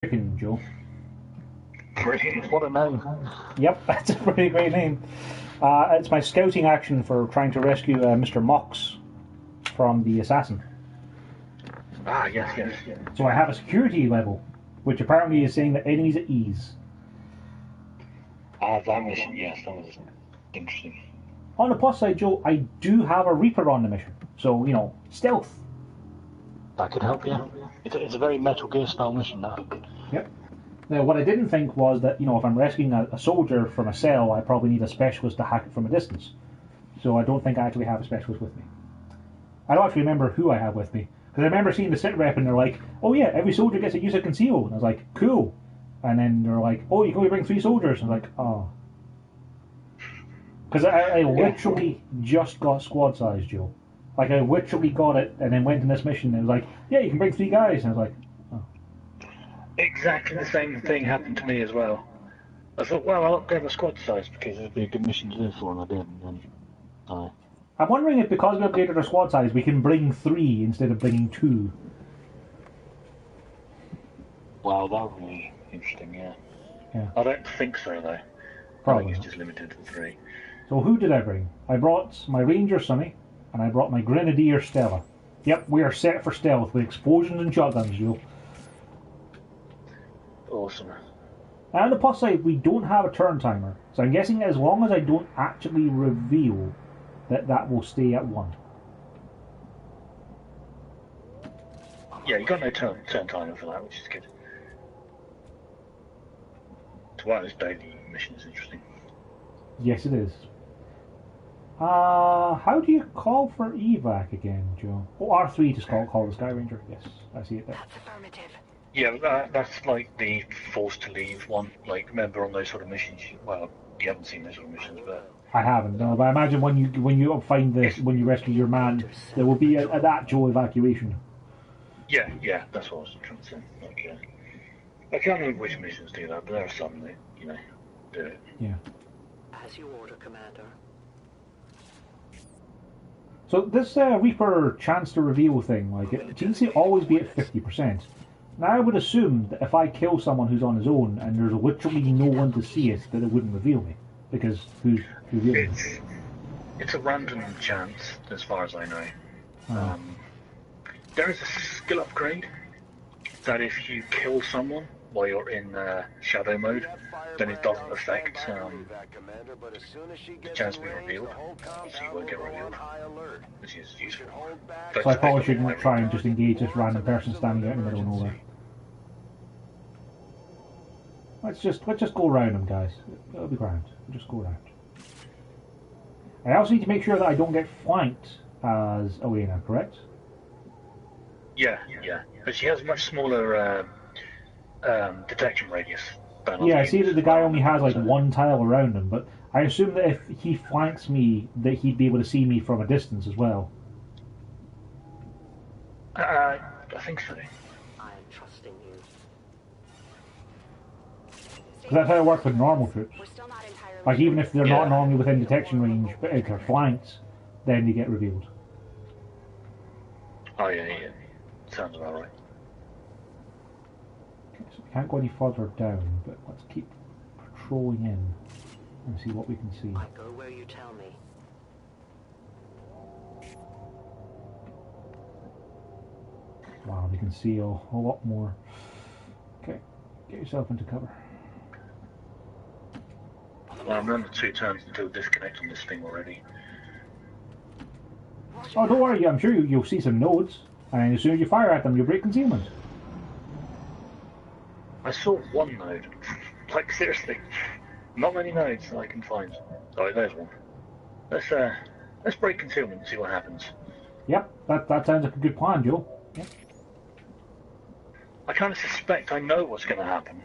Chicken, Joe. Brilliant, what a name. Yep, that's a pretty great name. It's my scouting action for trying to rescue Mr. Mox from the assassin. Ah, yes, yes. So I have a security level, which apparently is saying that enemies at ease. Ah, that mission, yes, that was interesting. On the plus side, Joe, I do have a Reaper on the mission. So, stealth. That could help, yeah. It's a very Metal Gear style mission, that. Yep. Now, what I didn't think was that, if I'm rescuing a soldier from a cell, I probably need a specialist to hack it from a distance. So I don't think I actually have a specialist with me. I don't actually remember who I have with me. Because I remember seeing the sit rep and they're like, oh yeah, every soldier gets to use a conceal. And I was like, cool. And then they're like, oh, you can only bring 3 soldiers. And I was like, oh. Because I literally just got squad size, Joe. Like, I literally got it and then went in this mission and it was like, yeah, you can bring 3 guys. And I was like, oh. Exactly the same thing happened to me as well. I thought, well, I'll upgrade my squad size because it'd be a good mission to do for, and I did. And then, I'm wondering if because we upgraded our squad size, we can bring 3 instead of bringing 2. Wow, that would be interesting, yeah. I don't think so, though. Probably I think it's not. just limited to 3. So who did I bring? I brought my Ranger Sonny, and I brought my Grenadier Stella. Yep, we are set for stealth with explosions and shotguns, Joe. Awesome. And on the plus side, we don't have a turn timer, so I'm guessing as long as I don't actually reveal that will stay at 1. Yeah, you got no turn timer for that, which is good. So why this daily mission is interesting. Yes, it is. How do you call for evac again, Joe? Oh, R3 to call the Sky Ranger. Yes, I see it there. That's affirmative. Yeah, that's like the forced to leave one. Like, remember on those sort of missions? Well, you haven't seen those sort of missions, but I haven't, no. But I imagine when you find this, when you rescue your man, there will be an actual evacuation. yeah, that's what I was trying to say. Like, I can't remember which missions do that, but there are some that do it. Yeah. As you order, Commander. So this Reaper chance to reveal thing, like it seems to always be at 50%. Now I would assume that if I kill someone who's on his own and there's literally no one to see it, that it wouldn't reveal me, because who's revealing me? It's a random chance, as far as I know. There is a skill upgrade that if you kill someone while you're in shadow mode, then it doesn't affect the chance to be revealed, so you won't get revealed, which is useful. So I probably shouldn't try and just engage this random person standing out in the middle of nowhere. Let's just go around them, guys. It'll be grand. We'll just go around. I also need to make sure that I don't get flanked as Elena, correct? Yeah, but she has a much smaller detection radius. Yeah, I see that the guy only has like 1 tile around him, but I assume that if he flanks me, that he'd be able to see me from a distance as well. I think so. I am trusting you. Because that's how it works with normal troops. We're still not entirely Like, even if they're Yeah. not normally within detection range, but if they're flanked, then they get revealed. Oh yeah. Sounds about right. Okay, so we can't go any further down, but let's keep patrolling in and see what we can see. I go where you tell me. Wow, we can see a lot more. Okay, get yourself into cover. Well, I'm on the 2 turns until disconnect on this thing already. Oh, don't worry, I'm sure you'll see some nodes, and as soon as you fire at them, you'll break concealment. I saw 1 node. Like, seriously. Not many nodes I can find. Oh, there's one. Let's break concealment and see what happens. Yep, that sounds like a good plan, Joe. Yep. I kind of suspect I know what's going to happen.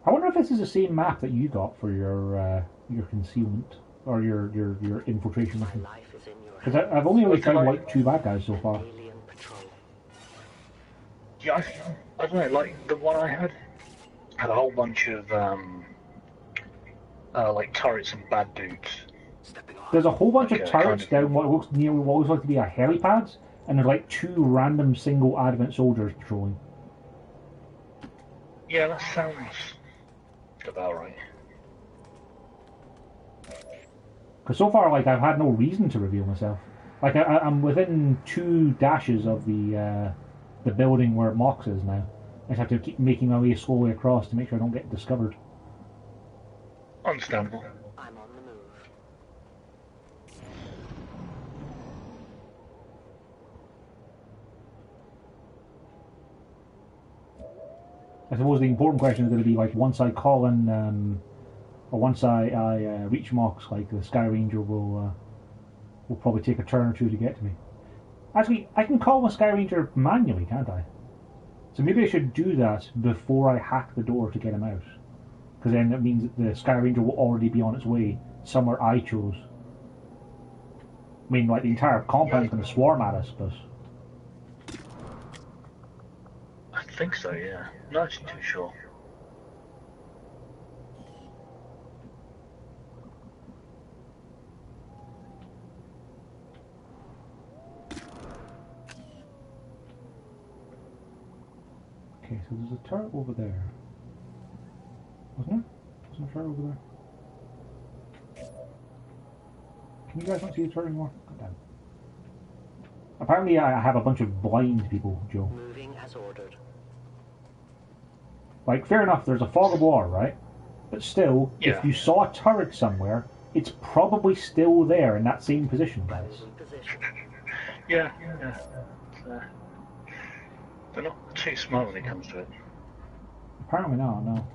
I wonder if this is the same map that you got for your concealment or your infiltration mission. Life is in your Because I've only What's it found like? like 2 bad guys so far. alien patrol. Yeah, I don't know, like, the one I had a whole bunch of, like, turrets and bad dudes. Stepping off. There's a whole bunch Okay, of turrets kind of. down what looks like to be a helipad, and there's like 2 random single Advent soldiers patrolling. Yeah, that sounds about right. Because so far, like, I've had no reason to reveal myself. Like, I'm within 2 dashes of the building where Mox is now. I just have to keep making my way slowly across to make sure I don't get discovered. Understandable. I'm on the move. I suppose the important question is going to be, like, once I call in, or once I reach Mox, like, the Sky Ranger will probably take a turn or 2 to get to me. Actually, I can call the Sky Ranger manually, can't I? So maybe I should do that before I hack the door to get him out. Because then it means that the Sky Ranger will already be on its way somewhere I chose. I mean, like, the entire compound's going to swarm at us, but... I think so, yeah. Not actually too sure. Okay, so there's a turret over there. Wasn't there? Wasn't a turret over there? Can you guys not see the turret anymore? God damn. Apparently I have a bunch of blind people, Joe. Moving as ordered. Like, fair enough, there's a fog of war, right? But still, Yeah. if you saw a turret somewhere, it's probably still there in that same position, guys. Position. Yeah. They're not too smart when it comes to it. Apparently not, no.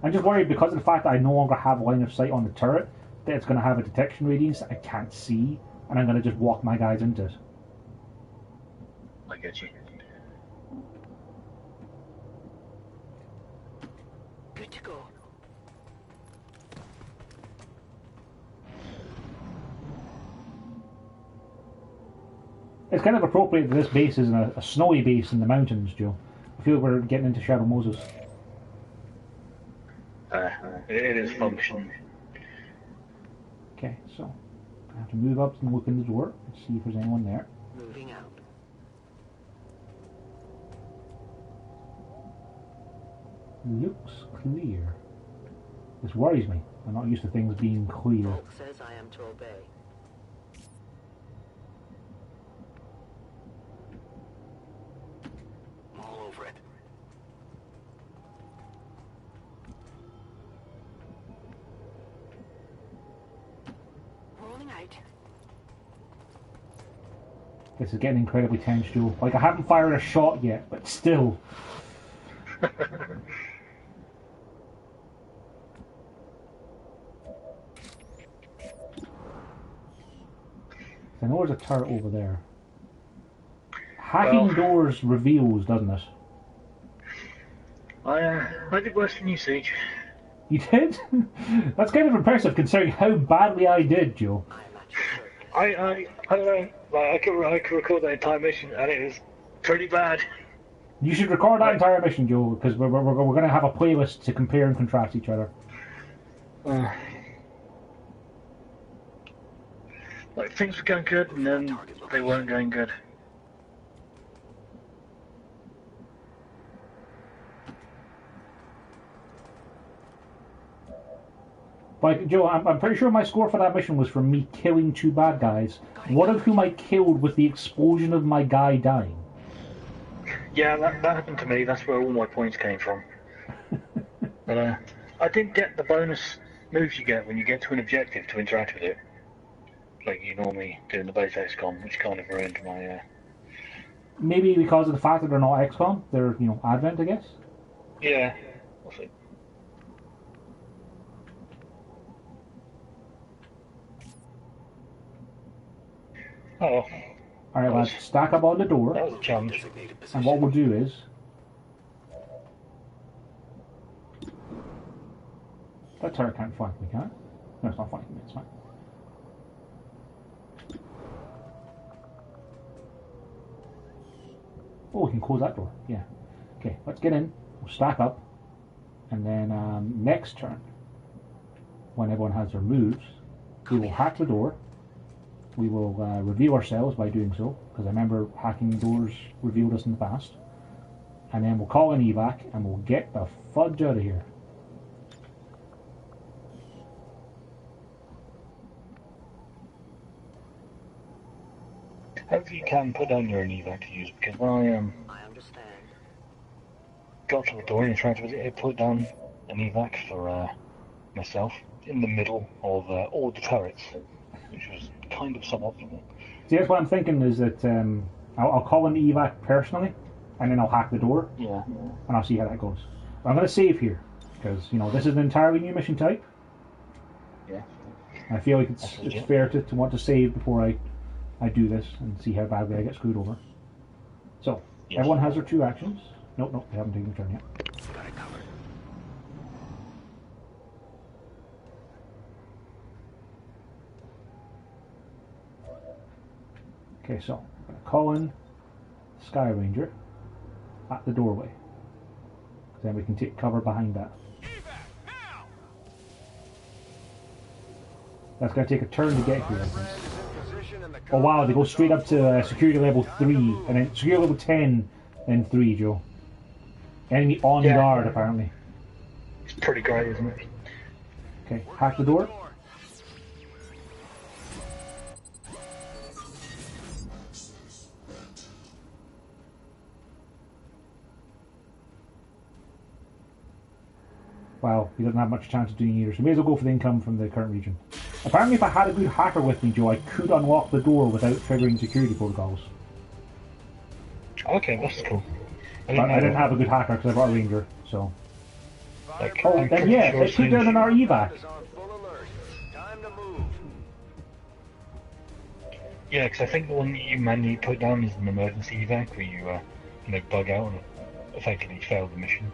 I'm just worried because of the fact that I no longer have line of sight on the turret, that it's going to have a detection radius that I can't see, and I'm going to just walk my guys into it. I get you. Good to go. It's kind of appropriate that this base is a snowy base in the mountains, Joe. I feel we're getting into Shadow Moses. It is functioning. Okay, so I have to move up and look in the door and see if there's anyone there. Moving out. Looks clear. This worries me. I'm not used to things being clear. Volk says I am to obey. All over it. Rolling out. This is getting incredibly tense, Joe. Like, I haven't fired a shot yet, but still. I know there's a turret over there. Hacking doors reveals, doesn't it? I did worse than you, Siege. You did? That's kind of impressive considering how badly I did, Joe. I am at your service. I don't know. Like, I could record that entire mission, and it was pretty bad. You should record that entire mission, Joe, because we're going to have a playlist to compare and contrast each other. Like, things were going good, and then they weren't going good. Like, Joe, I'm pretty sure my score for that mission was from me killing 2 bad guys, one of whom I killed with the explosion of my guy dying. Yeah, that happened to me. That's where all my points came from. But I didn't get the bonus moves you get when you get to an objective to interact with it, like you normally do in the base XCOM, which kind of ruined my... Maybe because of the fact that they're not XCOM, they're, Advent, I guess? Yeah. We'll see. Oh. Alright, lads, stack up on the door, That was a challenge. Designated position. and what we'll do is... That turret can't flank me, can it? No, it's not flanking me, it's fine. Oh, we can close that door, yeah. Okay, let's get in, we'll stack up, and then next turn, when everyone has their moves, we will hack the door, we will reveal ourselves by doing so, because I remember hacking doors revealed us in the past. And then we'll call an evac and we'll get the fudge out of here. Hopefully you can put down your evac to use, because when I I understand. got to the door and tried to put down an evac for myself in the middle of all the turrets, which was kind of suboptimal. See, that's what I'm thinking is that I'll call an evac personally, and then I'll hack the door, Yeah. and I'll see how that goes. But I'm going to save here, because, you know, this is an entirely new mission type. Yeah. I feel like it's legit. fair to want to save before I do this and see how badly I get screwed over. So, Yes. everyone has their 2 actions. Nope, they haven't taken a turn yet. Got it covered. Okay, so I'm going to call in Sky Ranger at the doorway. Then we can take cover behind that. That's going to take a turn to get here, I think. Oh wow, they go straight up to security level 3, and then security level 10, then 3, Joe. Enemy on guard, apparently. It's pretty great, isn't it? Okay, hack the door. Well, he doesn't have much chance of doing either, so we may as well go for the income from the current region. Apparently if I had a good hacker with me, Joe, I could unlock the door without triggering security protocols. Okay, that's cool. But I didn't have a good hacker because I brought a ranger, so... Like, Oh, I'm then pretty yeah, sure they put down an evac. Is on full alert. Time to move. Yeah, because I think the one that you manually put down is an emergency evac where you bug out and effectively fail the mission.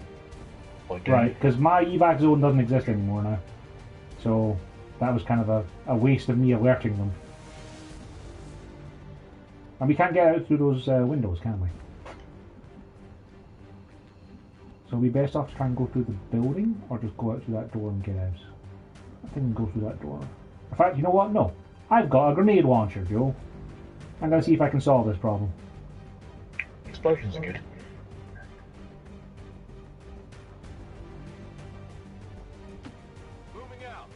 Right, because my evac zone doesn't exist anymore now. So that was kind of a waste of me alerting them. And we can't get out through those windows, can we? So we best off to try and go through the building, or just go out through that door and get out? I think we can go through that door. In fact, you know what? No. I've got a grenade launcher, Joe. I'm going to see if I can solve this problem. Explosions are good. Moving out.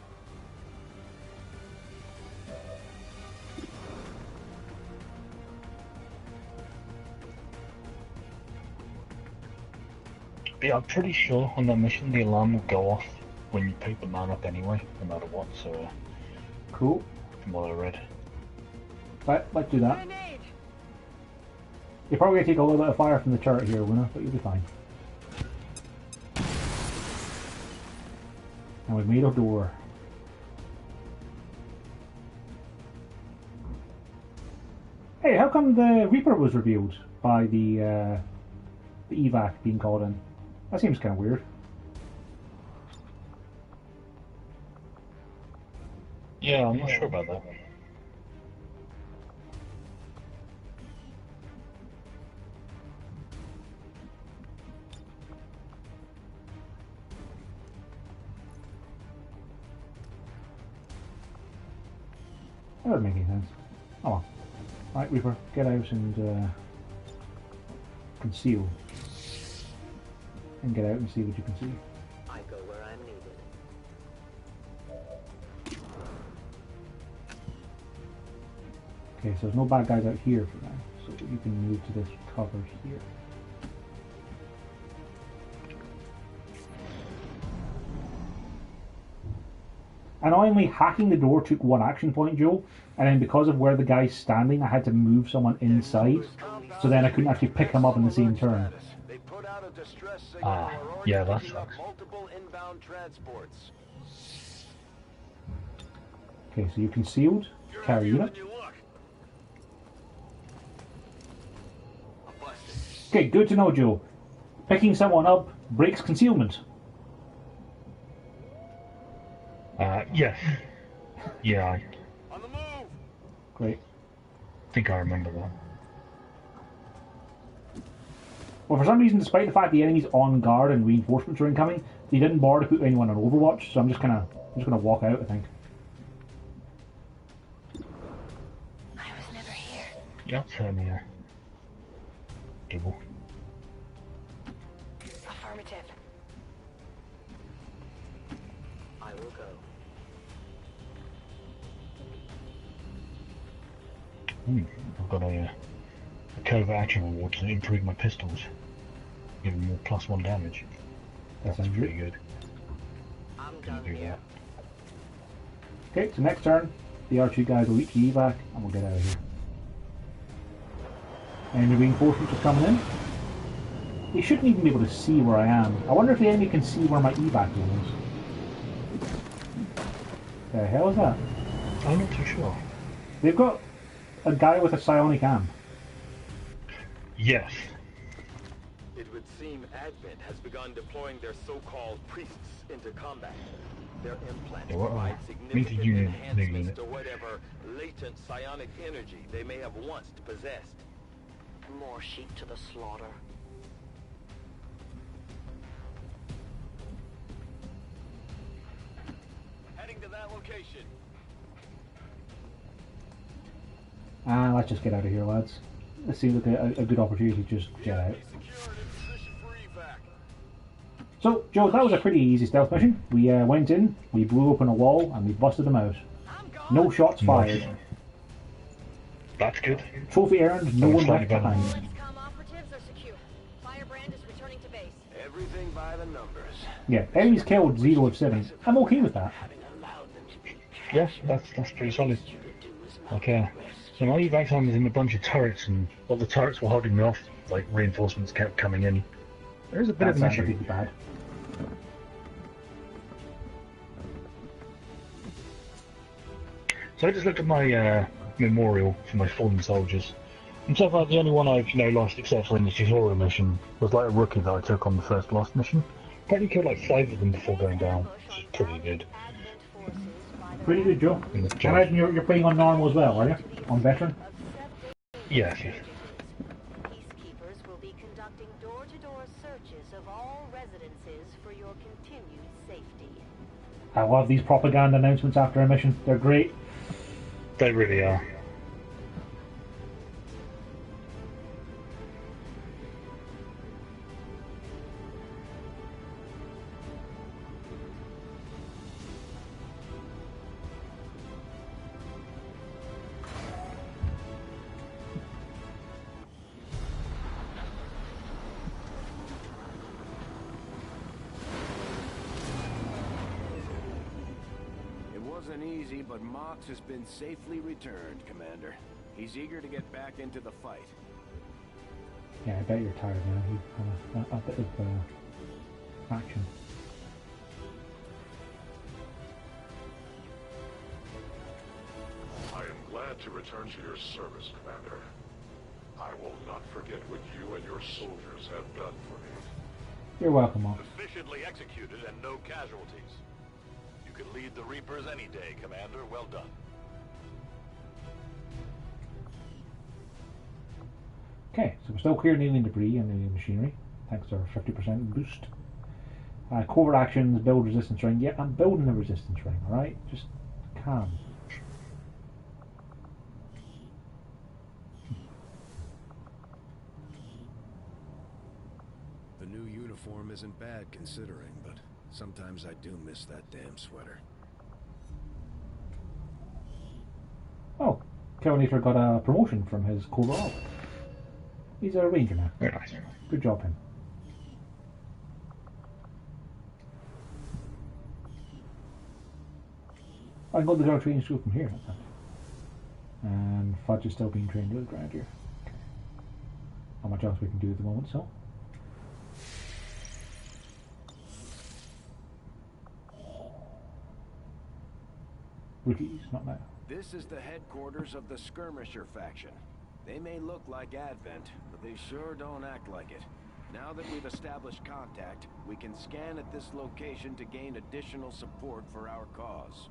But yeah, I'm pretty sure on that mission the alarm will go off when you pick the man up anyway, no matter what, so Cool. from what I read. Right, let's do that. You're probably going to take a little bit of fire from the turret here, Luna, but you'll be fine. And we've made a door. Hey, how come the Reaper was revealed by the evac being called in? That seems kind of weird. Yeah, I'm not sure about that. That doesn't make any sense. Oh well. Right, Reaper, get out and conceal. And get out and see what you can see. I go where I'm needed. Okay, so there's no bad guys out here for now, so you can move to this cover here. Annoyingly, hacking the door took 1 action point, Joe, and then because of where the guy's standing, I had to move someone inside, so then I couldn't actually pick him up in the same turn. They put out a distress signal Ah, and are yeah, already that picking up sucks. multiple inbound transports. Okay, so you concealed, carry unit. Okay, good to know, Joe. Picking someone up breaks concealment. Yes. Yeah, I On the move. Great. think I remember that. Well, for some reason, despite the fact the enemy's on guard and reinforcements are incoming, they didn't bother to put anyone on Overwatch, so I'm just gonna walk out, I think. Yeah, certainly, yeah. Double. Affirmative. I will go. I've got a covert action reward to improve my pistols. Give them more +1 damage. That That's sounds pretty good. good. I'm Gonna done do here. that. Okay, so next turn, the R2 guys will reach the evac and we'll get out of here. Enemy reinforcements are coming in. They shouldn't even be able to see where I am. I wonder if the enemy can see where my evac is. The hell is that? I'm not too sure. They've got a guy with a psionic arm. Yes. It would seem Advent has begun deploying their so-called priests into combat. Their implants Yeah, what provide means significant a unit, enhancements unit. to whatever latent psionic energy they may have once possessed. More sheep to the slaughter. Heading to that location. Let's just get out of here, lads. This seems like a good opportunity to just get out. Secured in position for evac. So, Joe, that was a pretty easy stealth mission. We went in, we blew open a wall, and we busted them out. No shots fired. That's good. Trophy earned, no one Slightly left better. behind. Com operatives are secure. Firebrand is returning to base. Everything by the numbers. Yeah, enemies killed 0 of 7. I'm okay with that. Yeah, that's pretty solid. Okay. So my evac time was in a bunch of turrets, and while the turrets were holding me off, like reinforcements kept coming in. There's a bit That of an sounds issue. pretty bad. So I just looked at my memorial for my fallen soldiers. And so far, the only one I've lost successfully in the tutorial mission was like a rookie that I took on the first Lost mission. Apparently killed like 5 of them before going down, which is pretty good. Pretty good, Joe. In this I job. imagine you're playing on normal as well, are you? On veteran? Yes, yes. Peacekeepers will be conducting door-to-door searches of all residences for your continued safety. I love these propaganda announcements after a mission. They're great. They really are. It wasn't easy, but Mox has been safely returned, Commander. He's eager to get back into the fight. Yeah, I bet you're tired now. You've had a bit of action. I am glad to return to your service, Commander. I will not forget what you and your soldiers have done for me. You're welcome, Mox. Efficiently executed and no casualties. You can lead the Reapers any day, Commander. Well done. Okay, so we're still clearing alien debris and alien machinery, thanks to our 50% boost. Covert actions, build resistance ring. Yeah, I'm building a resistance ring, alright? Just calm. The new uniform isn't bad considering, but sometimes I do miss that damn sweater. Oh, Kelvinator got a promotion from his covert. He's a ranger now. Very nice. Good job, him. I can go to the guard training school from here. And Fudge is still being trained with ground here. Okay. Not much else we can do at the moment, so. Rookies, not now. This is the headquarters of the Skirmisher faction. They may look like Advent, but they sure don't act like it. Now that we've established contact, we can scan at this location to gain additional support for our cause.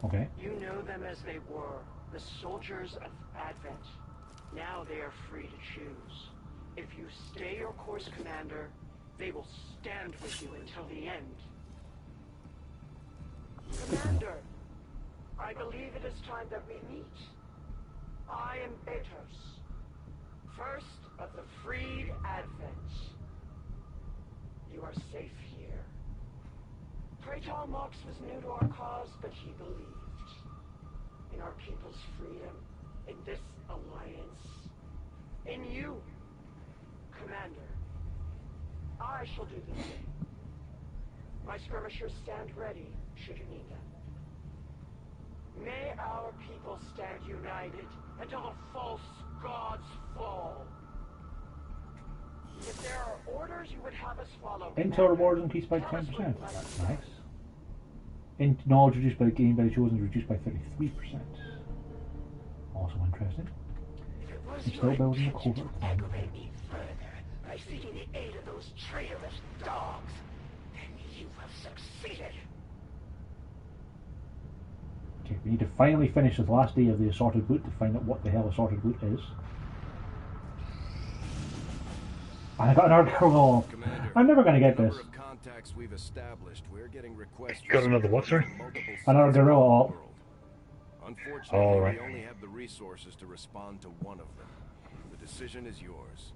Okay. You know them as they were, the soldiers of Advent. Now they are free to choose. If you stay your course, Commander, they will stand with you until the end. Commander, I believe it is time that we meet. I am Atos, first of the freed Advents. You are safe here. Praetor Mox was new to our cause, but he believed in our people's freedom, in this alliance, in you, Commander. I shall do the same. My skirmishers stand ready, should you need them. May our people stand united until the false gods fall. If there are orders you would have us follow, Intel rewards increased by 10%. Nice. Knowledge reduced by the game by the chosen is reduced by 33%. Also interesting. I'm still building the covert. Aggravate me further by seeking the aid of those traitorous dogs, then you have succeeded. Okay, we need to finally finish this last day of the assorted loot to find out what the hell assorted loot is. And I got another girl. I'm never going to get this. We've established, we're getting requests. Got another what, sir? Another gorilla. Unfortunately, we only have the resources to respond to one of them. The decision is yours.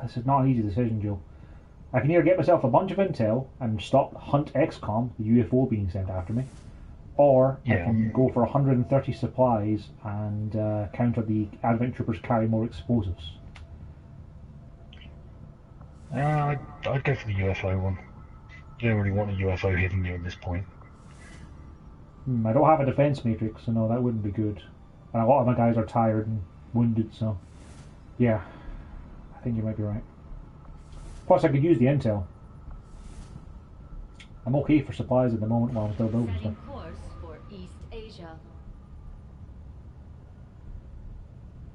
This is not an easy decision, Joe. I can either get myself a bunch of intel and stop Hunt XCOM, the UFO being sent after me, or I can go for 130 supplies and counter the Advent Troopers carry more explosives. I'd go for the UFO one. You don't really want a UFO hitting you at this point. I don't have a defense matrix, so no, that wouldn't be good. And a lot of my guys are tired and wounded, so yeah, I think you might be right. Plus, I could use the intel. I'm okay for supplies at the moment while I'm still building stuff. Course for East Asia.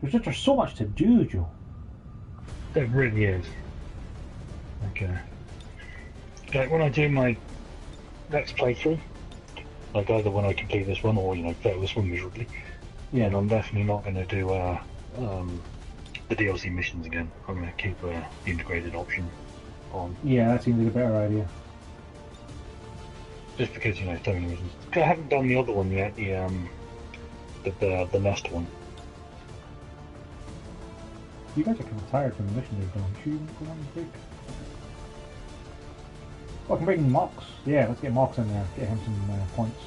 There's so much to do, Joe. There really is. Okay. Like when I do my next playthrough, like either when I complete this one or fail this one miserably, and I'm definitely not going to do the DLC missions again. I'm going to keep the integrated option on. Yeah, that seems like a better idea. Just because so many reasons. I haven't done the other one yet, the nest one. You guys are kind of tired from the mission you've done. Should you go on and break? Oh, I can bring Mox. Yeah, let's get Mox in there. Get him some points.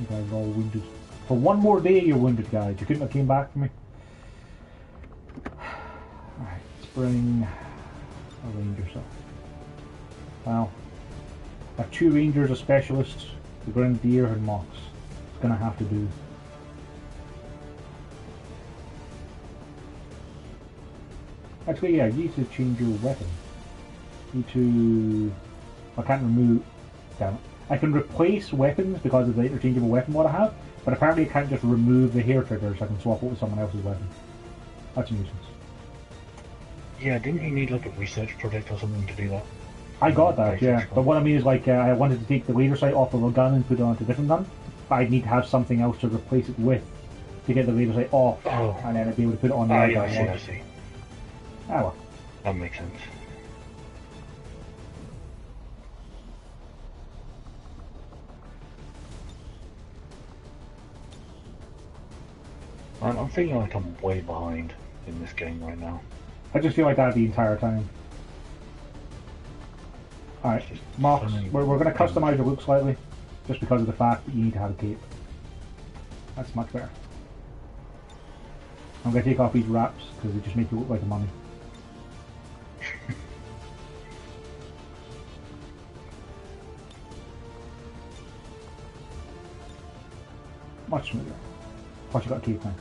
You guys are all wounded. For one more day you're wounded, guys. You couldn't have came back for me. Alright, let's bring a ranger stuff. Well, I have 2 rangers, a specialist, the grenadier and Mox. It's gonna have to do. Actually, yeah, you need to change your weapon. You need to... I can't remove... Damn it. I can replace weapons because of the interchangeable weapon what I have, but apparently I can't just remove the hair trigger so I can swap it with someone else's weapon. That's a nuisance. Yeah, didn't you need like a research project or something to do that? I got that, yeah. But what I mean is like, I wanted to take the laser sight off of a gun and put it onto a different gun, but I'd need to have something else to replace it with to get the laser sight off, and then I'd be able to put it on the other gun. I see. Ah well. That makes sense. I'm feeling like I'm way behind in this game right now. I just feel like that the entire time. Alright, Mox, we're going to customize your look slightly, just because of the fact that you need to have a cape. That's much better. I'm going to take off these wraps, because they just make you look like a mummy. Much smoother. Plus you got a cape now.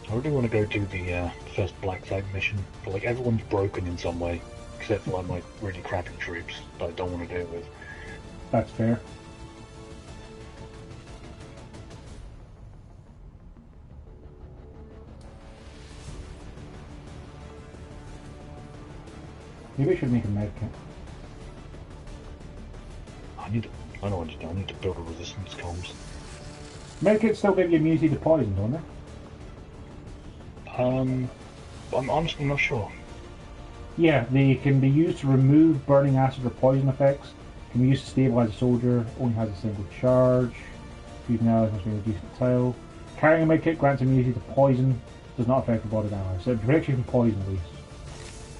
I really want to go do the first Black Flag mission, but like everyone's broken in some way, except for like my really crappy troops that I don't want to deal with. That's fair. Maybe I should make a med kit. I know what to do. I need to build a resistance comms. Medkits still give you immunity to poison, don't they? I'm honestly not sure. Yeah, they can be used to remove burning acid or poison effects. Can be used to stabilize a soldier. Only has a single charge. Using allies must be reduced to tile. Carrying a medkit grants immunity to poison. Does not affect the body damage. So it protects you from poison at least.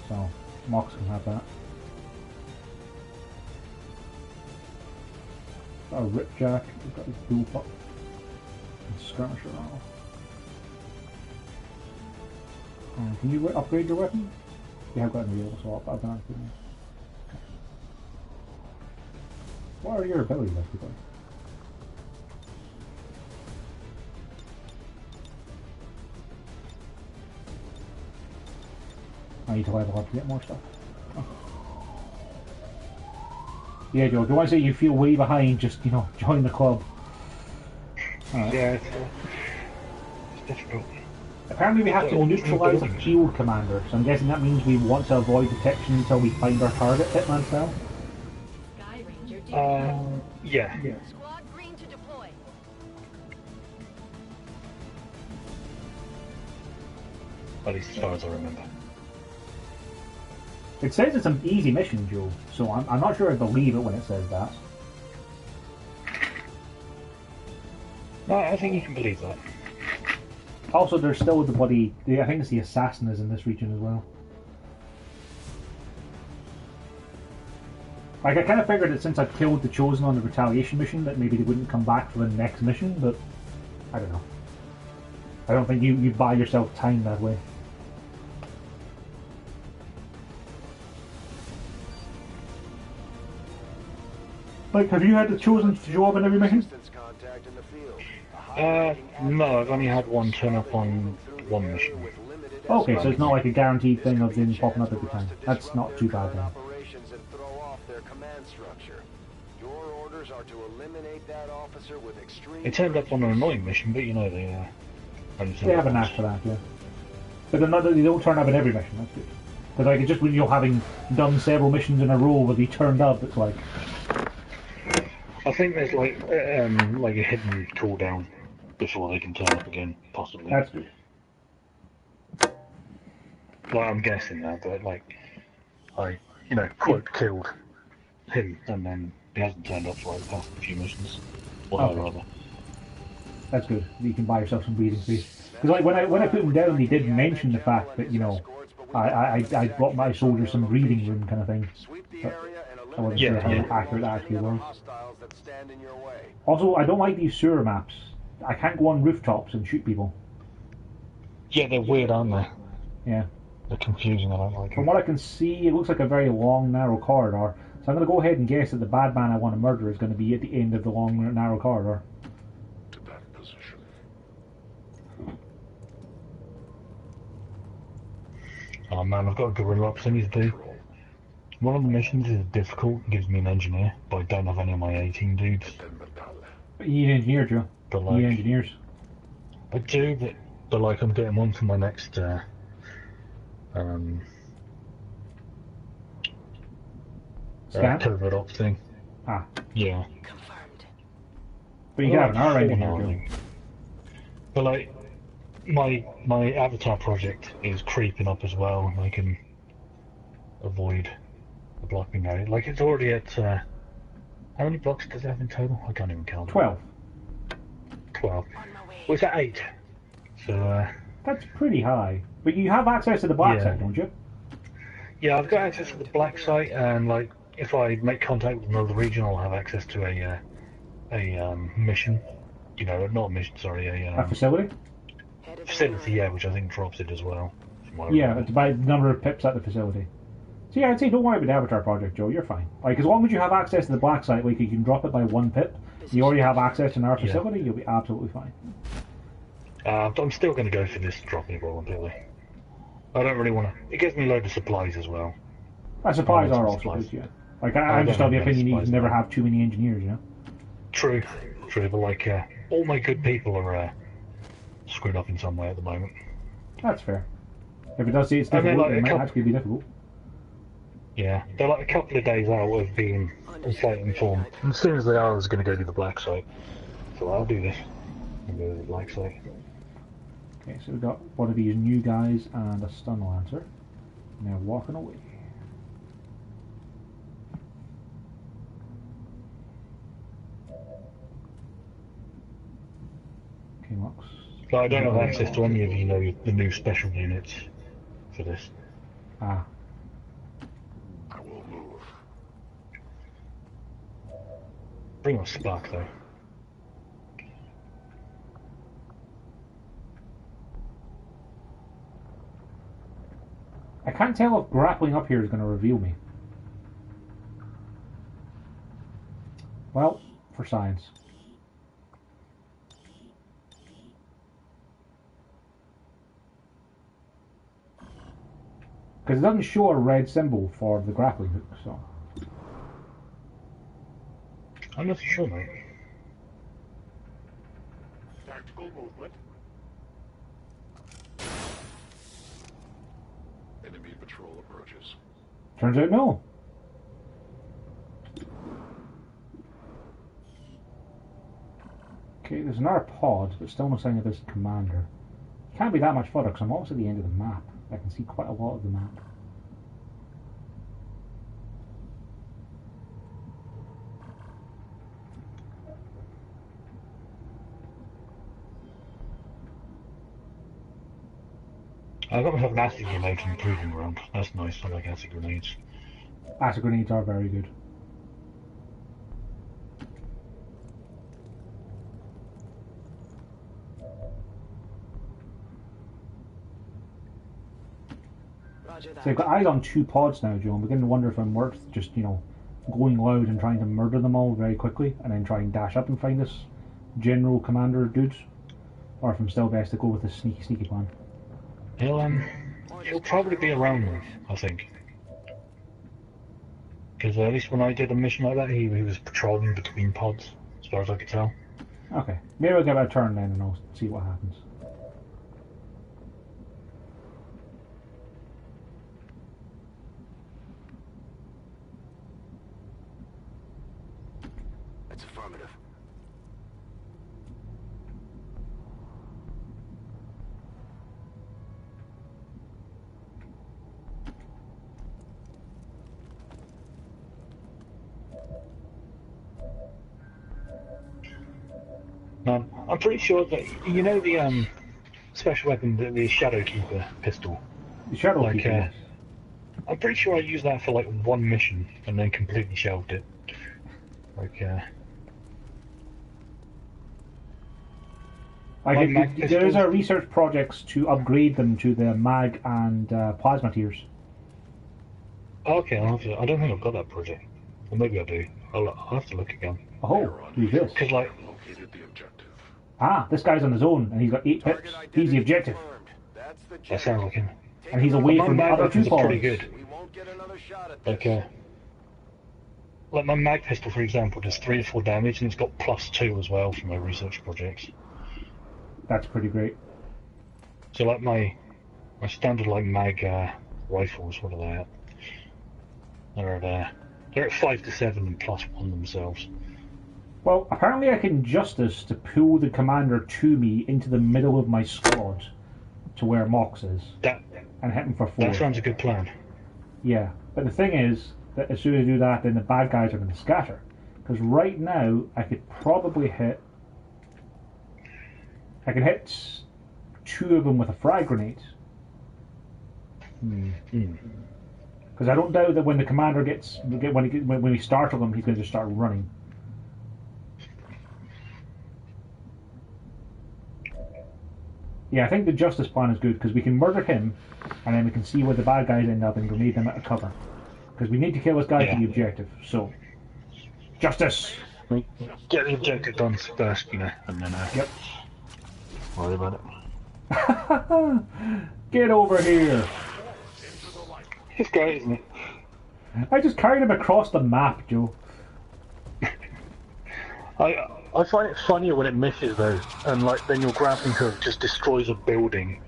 So Mox can have that. Got a Ripjack. We've got his bullpup. And skirmisher armor. Can you upgrade your weapon? You have got a real, so I've done it. Okay. What are your abilities, actually? I need to level up to get more stuff. Oh. Yeah, Joe, do you want to say you feel way behind? Just, join the club. Right. Yeah, it's difficult. Apparently we have to neutralise a field commander, so I'm guessing that means we want to avoid detection until we find our target, Hitman style? Sky Ranger, yeah. Squad green to deploy. At least as far as I remember. It says it's an easy mission, Joe, so I'm not sure I believe it when it says that. No, I think you can believe that. Also, there's still the bloody... I think it's the assassin is in this region as well. Like, I kind of figured that since I'd killed the Chosen on the retaliation mission, that maybe they wouldn't come back for the next mission, but... I don't know. I don't think you buy yourself time that way. Like, have you had the Chosen to show up in every mission? No, I've only had one turn up on one mission. Okay, so it's not like a guaranteed thing of them popping up every time. That's not too bad then. It turned up on an annoying mission, but they have a knack for that, yeah. But they don't turn up in every mission, that's good. Because like, it's just when you're having done several missions in a row where they turned up, it's like... I think there's like a hidden cooldown before they can turn up again, possibly. That's good. Well, I'm guessing that, but I quote killed him, and then he hasn't turned up for like the past few missions. Or Okay. rather. That's good. You can buy yourself some breathing space. Because like when I put him down, he did mention the fact that I brought my soldiers some breathing room kind of thing. But I wasn't sure how accurate that actually was. Also, I don't like these sewer maps. I can't go on rooftops and shoot people. Yeah, they're weird, aren't they? Yeah. They're confusing, I don't like From them. what I can see, it looks like a very long, narrow corridor. So I'm going to go ahead and guess that the bad man I want to murder is going to be at the end of the long, narrow corridor. To that position. Oh man, I've got a gorilla up thing to do. One of the missions is difficult, gives me an engineer, but I don't have any of my 18 dudes. But you need an engineer, Joe. But You need engineers. I do, but like I'm getting one for my next Scan? covert ops thing. Ah. Yeah. Confirmed. But you can have an hour engineer, Joe. But like my avatar project is creeping up as well, and I can avoid the blocking area. Like it's already at how many blocks does it have in total? I can't even count. 12. 12. Well, it's at 8. So That's pretty high. But you have access to the black Yeah. site, don't you? yeah, I've got access to the black site, and like if I make contact with another region, I'll have access to a mission. Not a mission, sorry, A facility? facility, yeah, which I think drops it as well. from what I Yeah, remember. it's by the number of pips at the facility. So yeah, I'd say don't worry about the Avatar project, Joe. You're fine. Like, as long as you have access to the black site, like you can drop it by 1 pip, you already have access to our facility, you'll be absolutely fine. I'm still going to go for this dropping vulnerability. I don't really want to... It gives me a load of supplies as well. Supplies Oh, are some also supplies. good, yeah. Like, I'm just of the opinion you can never have too many engineers, you know? True, but like, all my good people are screwed up in some way at the moment. That's fair. If it does say it's And then, difficult, like, it might actually be difficult. Yeah, they're like a couple of days out of being in fighting form. And as soon as they are, I was going to go to the black site. So I'll do this. I'll go to the black site. Okay, so we've got one of these new guys and a stun lancer. And they're walking away. Okay, Lux. But I don't have access to any of the new special units for this. Ah. I will move. Bring us Spark though. I can't tell if grappling up here is going to reveal me. Well, for science. Because it doesn't show a red symbol for the grappling hook, so... I'm not sure, mate. Tactical movement. Enemy patrol approaches. Turns out no. Okay, there's another pod, but still no sign of this commander. It can't be that much further, because I'm almost at the end of the map. I can see quite a lot of the map. I've got myself an acid grenade from the proving ground. That's nice, I like acid grenades. Acid grenades are very good. Roger that. So I've got eyes on 2 pods now, Joe. I'm beginning to wonder if I'm worth just, going loud and trying to murder them all very quickly, and then try and dash up and find this general commander dude, or if I'm still best to go with this sneaky plan. He'll probably be around me, I think. Because at least when I did a mission like that, he was patrolling between pods, as far as I could tell. Okay, maybe I'll give it a turn then and I'll see what happens. That's affirmative. I'm pretty sure that, the special weapon, the Shadow Keeper pistol? The Shadow Keeper, yes. I'm pretty sure I used that for like one mission and then completely shelved it. There is a research projects to upgrade them to the mag and plasma tiers. Okay, I don't think I've got that project. Or maybe I do. I'll have to look again. Oh, who's this? Because Located the objective. Ah, this guy's on his own, and he's got 8 pips. He's the objective. that sounds like him. And he's away from the other 2 pods. Pretty good. Like my mag pistol, for example, does 3 or 4 damage, and it's got +2 as well from my research projects. That's pretty great. So like my standard mag rifles, what are they at? They're at 5 to 7 and +1 themselves. Well, apparently I can justice to pull the commander to me into the middle of my squad to where Mox is and hit him for 4. That sounds a good plan. Yeah, but the thing is that as soon as I do that, then the bad guys are going to scatter. Because right now I could probably hit 2 of them with a frag grenade. Because I don't doubt that when the commander when we startle him, he's going to just start running. Yeah, I think the justice plan is good because we can murder him, and then we can see where the bad guys end up and grenade them out of cover. Because we need to kill this guy for the objective. So, justice. Get the objective done first, and then yep. Worry about it. Get over here. This guy, isn't it? I just carried him across the map, Joe. I find it funnier when it misses though, and then your grappling hook just destroys a building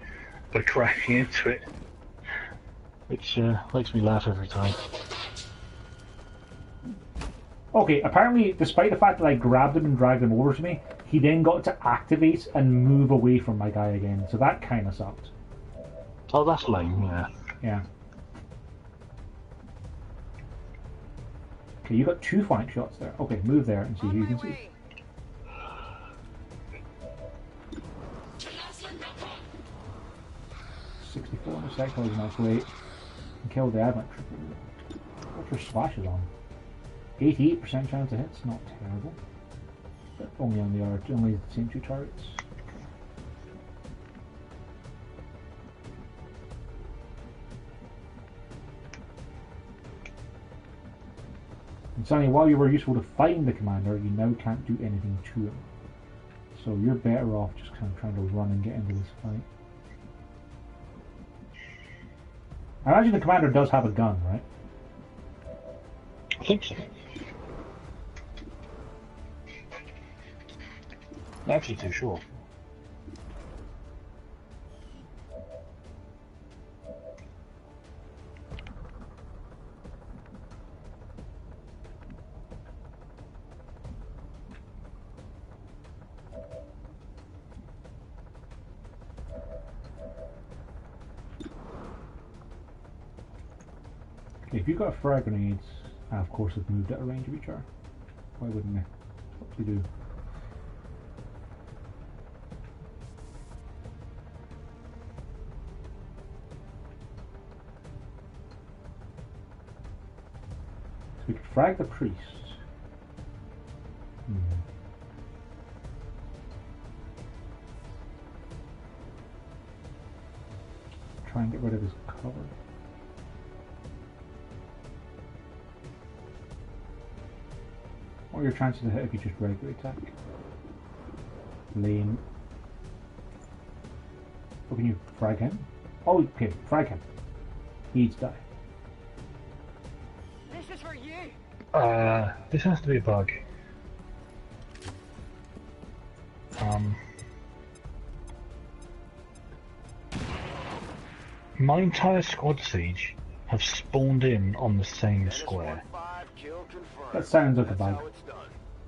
by crashing into it, which makes me laugh every time. Okay, apparently, despite the fact that I grabbed him and dragged him over to me, he then got to activate and move away from my guy again, so that kind of sucked. Oh, that's lame, yeah. Yeah. Okay, you got 2 flank shots there. Okay, move there and see who you can see. 64 on the sector is a nice weight. And kill the Advent Trooper. What's your splashes on? 88% chance of hits, not terrible. But only on only the same 2 targets. And Sonny, while you were useful to find the commander, you now can't do anything to him. So you're better off just kind of trying to run and get into this fight. I imagine the commander does have a gun, right? I think so. Not actually too sure. If you've got a frag grenades, and of course they've moved at a range of each other. Why wouldn't they? What do they do? So we could frag the priest. Try and get rid of his cover. What are your chances to hit if you just regularly attack? Lame. Or can you frag him? Oh, okay, frag him. He needs to die. This is for you. This has to be a bug. My entire squad siege have spawned in on the same square. That sounds like a bug.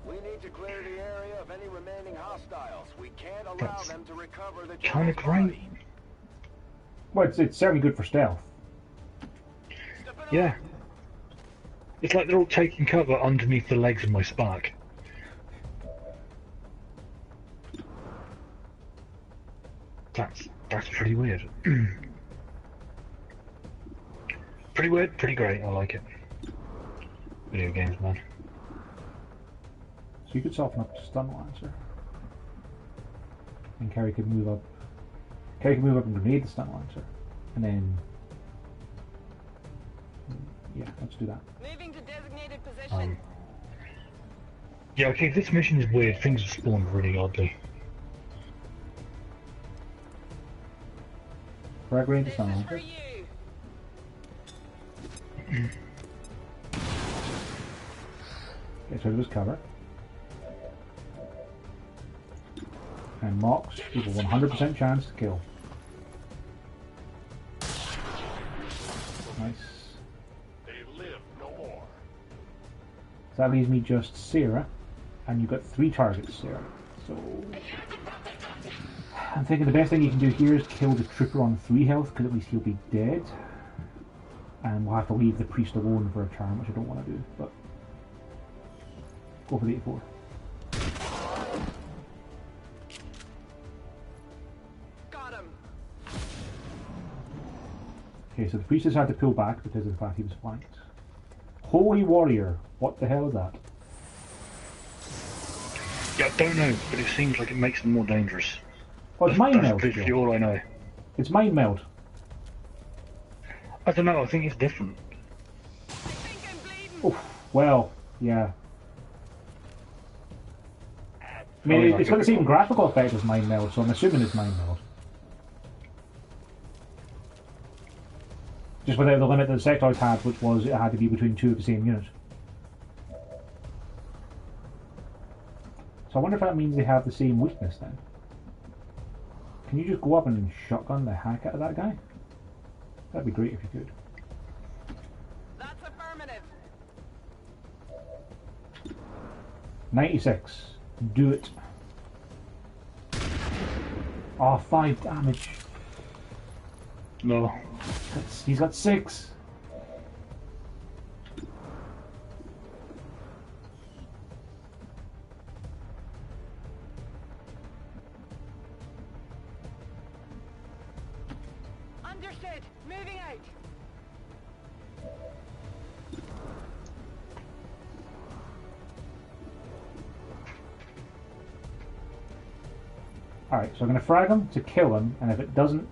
We need to clear the area of any remaining hostiles. We can't allow them to recover the kind of great. Well, it's certainly good for stealth. Yeah. It's like they're all taking cover underneath the legs of my Spark. That's pretty weird. Pretty weird, pretty great, I like it. Video games, man. So you could soften up to stun lancer. And Kerry could move up. Kerry could move up and grenade the stun lancer. And then... yeah, let's do that. Moving to designated position. Yeah, okay, this mission is weird. Things have spawned really oddly. Frag grenade the stun lancer. Get rid of his cover. And mocks, you have a 100% chance to kill. Nice. They live no more. So that leaves me just Sarah, and you've got 3 targets, Sarah. So I'm thinking the best thing you can do here is kill the trooper on 3 health, because at least he'll be dead. And we'll have to leave the priest alone for a turn, which I don't want to do, but go for the 84. Got him. Okay, so the priest has had to pull back because of the fact he was flanked. Holy warrior, what the hell is that? Yeah, I don't know, but it seems like it makes them more dangerous. Oh, it's mind meld. That's literally all I know. It's mind meld. I don't know, I think it's different. Oh, well, yeah. I mean, it's got the same graphical effect as mind meld, so I'm assuming it's mind meld. Just without the limit that the sectoid had, which was it had to be between 2 of the same unit. So I wonder if that means they have the same weakness then. Can you just go up and shotgun the heck out of that guy? That'd be great if you could. That's affirmative. 96. Do it. Oh, 5 damage. No. He's got 6. Understood. Moving out. Alright, so I'm going to frag him to kill him, and if it doesn't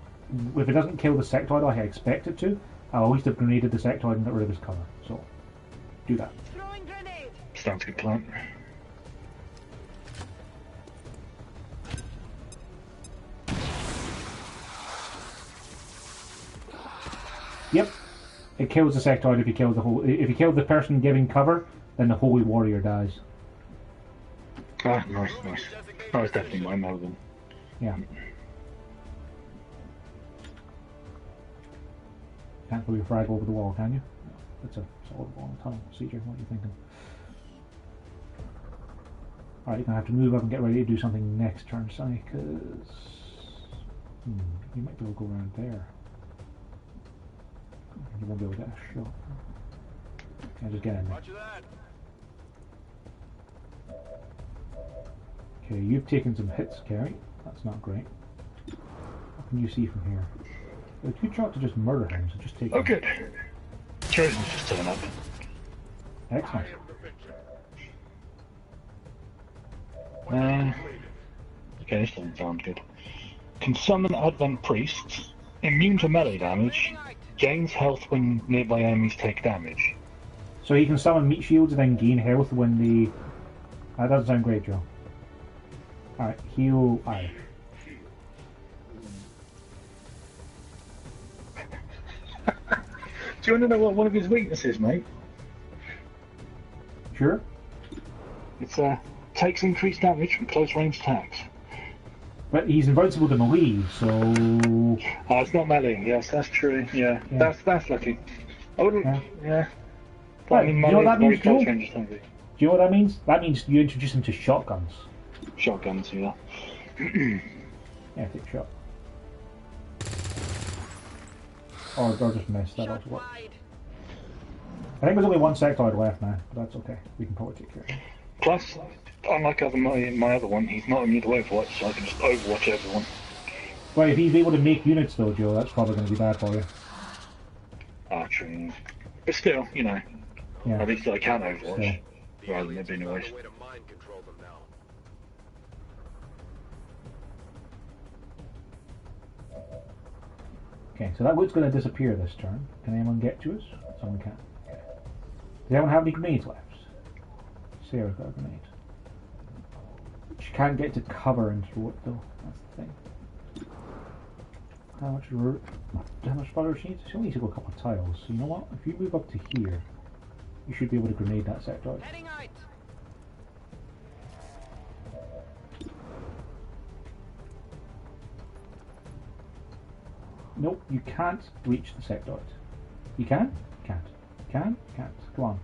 kill the sectoid like I expect it to, I'll at least have grenaded the sectoid and got rid of his cover. So, do that. Throwing grenade. Sounds good plan. Yep, it kills the sectoid if you kill if you kill the person giving cover, then the holy warrior dies. Ah, nice, nice. That was definitely my mode then. Yeah. Can't throw your frag over the wall, can you? No, it's a solid wall in the tunnel. CJ, what are you thinking? Alright, you're going to have to move up and get ready to do something next turn, Sonny, because... you might be able to go around there. You won't be able to get a shot. Yeah, just get in there. Roger that. Okay, you've taken some hits, Kerry. That's not great. What can you see from here? It's a good shot to just murder him, so just take him. good. Chosen's just turn up. Excellent. Okay, this doesn't sound good. Can summon Advent Priests, immune to melee damage, gains health when nearby enemies take damage. So he can summon meat shields and then gain health when the... That doesn't sound great, Joe. Alright, heal Irish. Do you want to know what one of his weaknesses, mate? Sure. It's takes increased damage from close range attacks. But he's invincible to melee, so... Oh, it's not melee. Yes, that's true. Yeah, Yeah. that's lucky. I wouldn't. Yeah. But Right, I mean, you know what that melee means, is very close Joe? range attack. Do you know what that means? That means you introduce him to shotguns. Shotguns, yeah. Yeah, take a shot. Or just miss, that also works. I think there's only one sectoid left now, but that's okay. We can probably take care of it. Plus, unlike my other one, he's not immune to Overwatch, so I can just Overwatch everyone. Right, if he's able to make units though, Joe, that's probably going to be bad for you. Ah, true. But still, you know, Yeah. at least I can Overwatch, Still. rather than it being a waste. Way to mind control them now. Okay, so that wood's going to disappear this turn. Can anyone get to us? Someone can. Okay. Does anyone have any grenades left? Sarah's got a grenade. She can't get to cover and throw it though. That's the thing. How much further she needs? She only needs to go a couple of tiles. So you know what? If you move up to here, you should be able to grenade that sectoid. Heading out. Nope, you can't reach the sectoid. You can? Can't. Can? Can't. Come on.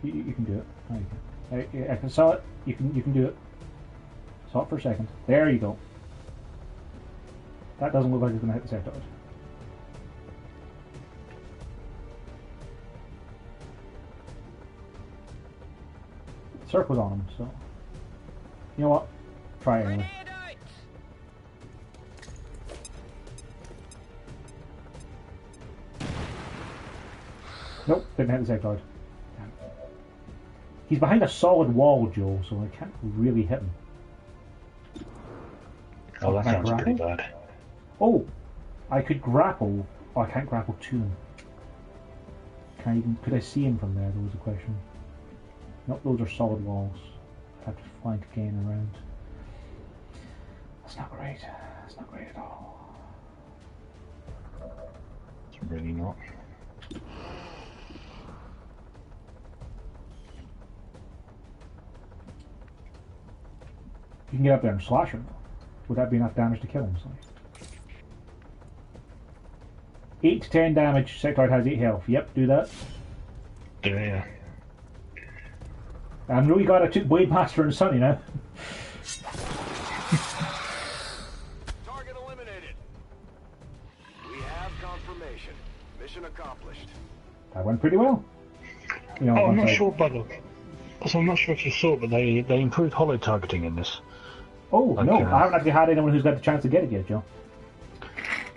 You can do it. No, you can. I saw it. You can do it. Saw it for a second. There you go. That doesn't look like it's going to hit the sectoid. Circle's on him, so... You know what? Try it anyway. Grenade out. Nope, didn't hit the sectoid. Damn. He's behind a solid wall, Joe, so I can't really hit him. Oh, that Can I sounds grapple? pretty bad. Oh! I could grapple. Oh, I can't grapple to him. Could I see him from there? That was the question. Nope, those are solid walls. I have to flank again around. That's not great. That's not great at all. It's really not. You can get up there and slash him. Would that be enough damage to kill him? Sorry. 8 to 10 damage. Sectoid has 8 health. Yep, do that. Yeah. I'm really glad I took Blade Master and Sunny now. Target eliminated. We have confirmation. Mission accomplished. That went pretty well. You know, I'm not sure, by the way. So I'm not sure if you saw, but they improved holo targeting in this. Oh, like, no, I haven't actually had anyone who's got the chance to get it yet, Joe.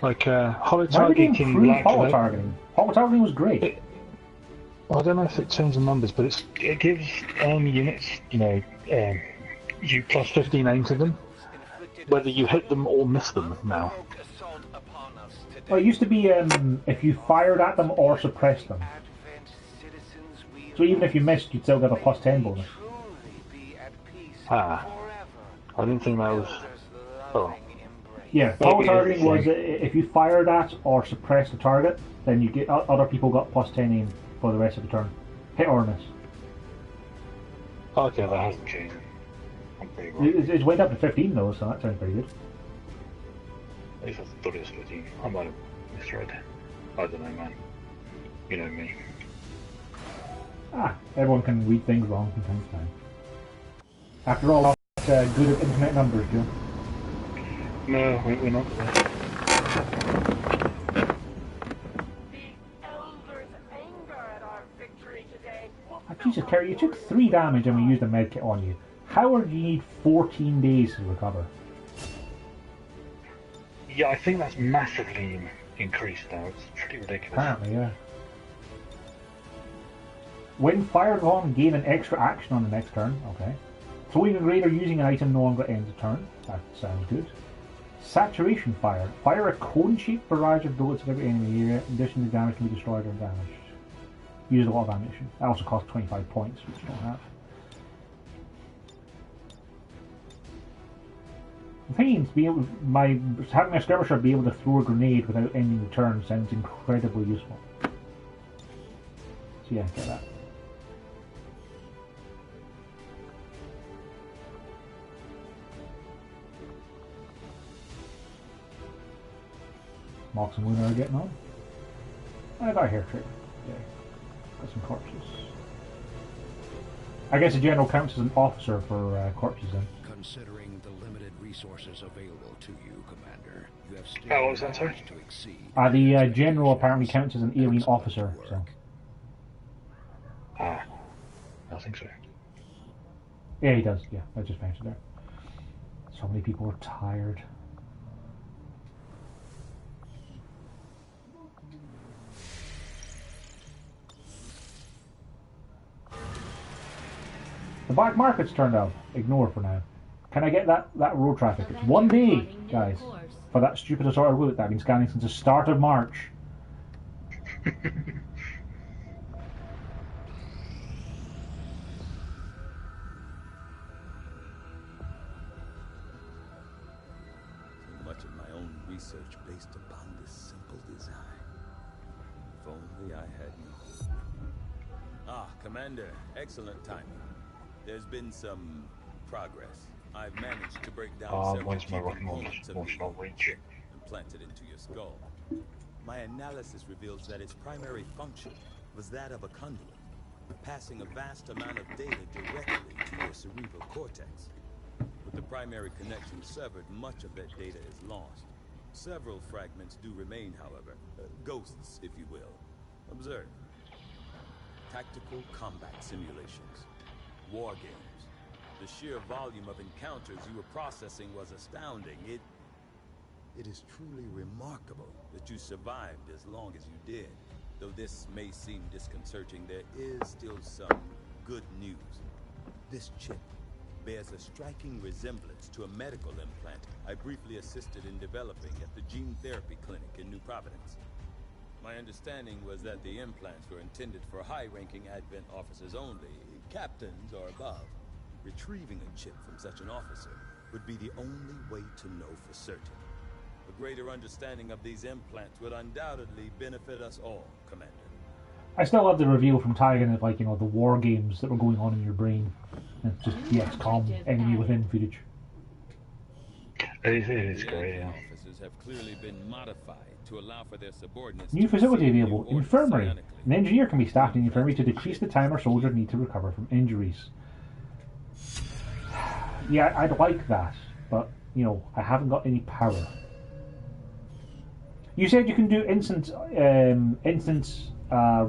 Like, holo Why did they targeting... improve holo targeting? Holo targeting was great. I don't know if it changed the numbers, but it gives units, you know, you plus 15 aim to them, whether you hit them or miss them now. Well, it used to be if you fired at them or suppressed them. So even if you missed, you'd still get a plus 10 bonus. Ah, I didn't think that was... Oh. Yeah, holo targeting was if you fired at or suppressed the target, then you get other people got plus 10 aim for the rest of the turn. Hit or miss. Okay, that hasn't changed. I'm pretty right. It went up to 15 though, so that sounds pretty good. At least I thought it was 15. I might have misread. I don't know, man. You know me. Ah, everyone can read things wrong from time to time. After all, that's good at internet numbers, Joe. No, we're not there. Jesus, Kerry, you took 3 damage and we used a medkit on you. How would you need 14 days to recover? Yeah, I think that's massively increased now. It's pretty ridiculous. Apparently, yeah. When fired upon, gain an extra action on the next turn. Okay. Throwing a grenade or using an item no longer ends a turn. That sounds good. Saturation fire. Fire a cone-shaped barrage of bullets at every enemy area. In addition, the damage can be destroyed or damaged. Use a lot of ammunition. That also costs 25 points, which you don't have. The thing is, having a skirmisher be able to throw a grenade without ending the turn sounds incredibly useful. So yeah, get that. Mox and Luna are getting on. I got a hair trick. Yeah. Got some corpses. I guess the general counts as an officer for corpses then. Considering the limited resources available to you, Commander, you have still what was that, sorry? to exceed. The general apparently counts as an alien officer, so. Ah, I think so. Yeah, he does. Yeah, I just mentioned there. So many people are tired. The black market's turned out. Ignore for now. Can I get that road traffic? It's 1 day, guys, for that stupid assorted route that I've been scanning since the start of March. Much of my own research based upon this simple design. If only I had known. Ah, Commander, excellent timing. There's been some progress. I've managed to break down several key components of the chip implanted into your skull. My analysis reveals that its primary function was that of a conduit, passing a vast amount of data directly to your cerebral cortex. With the primary connection severed, much of that data is lost. Several fragments do remain, however. Ghosts, if you will. Observe. Tactical combat simulations. War games. The sheer volume of encounters you were processing was astounding. It is truly remarkable that you survived as long as you did. Though this may seem disconcerting, there is still some good news. This chip bears a striking resemblance to a medical implant I briefly assisted in developing at the gene therapy clinic in New Providence. My understanding was that the implants were intended for high-ranking Advent officers only, captains or above. Retrieving a chip from such an officer would be the only way to know for certain. A greater understanding of these implants would undoubtedly benefit us all, Commander. I still love the reveal from Tygan of, like, you know, the war games that were going on in your brain. And just the XCOM enemy within footage. It is great, yeah. Officers have clearly been modified to allow for their subordinates. New facility available. Infirmary. An engineer can be staffed in the infirmary to decrease the time our soldiers need to recover from injuries. Yeah, I'd like that, but, you know, I haven't got any power. You said you can do instant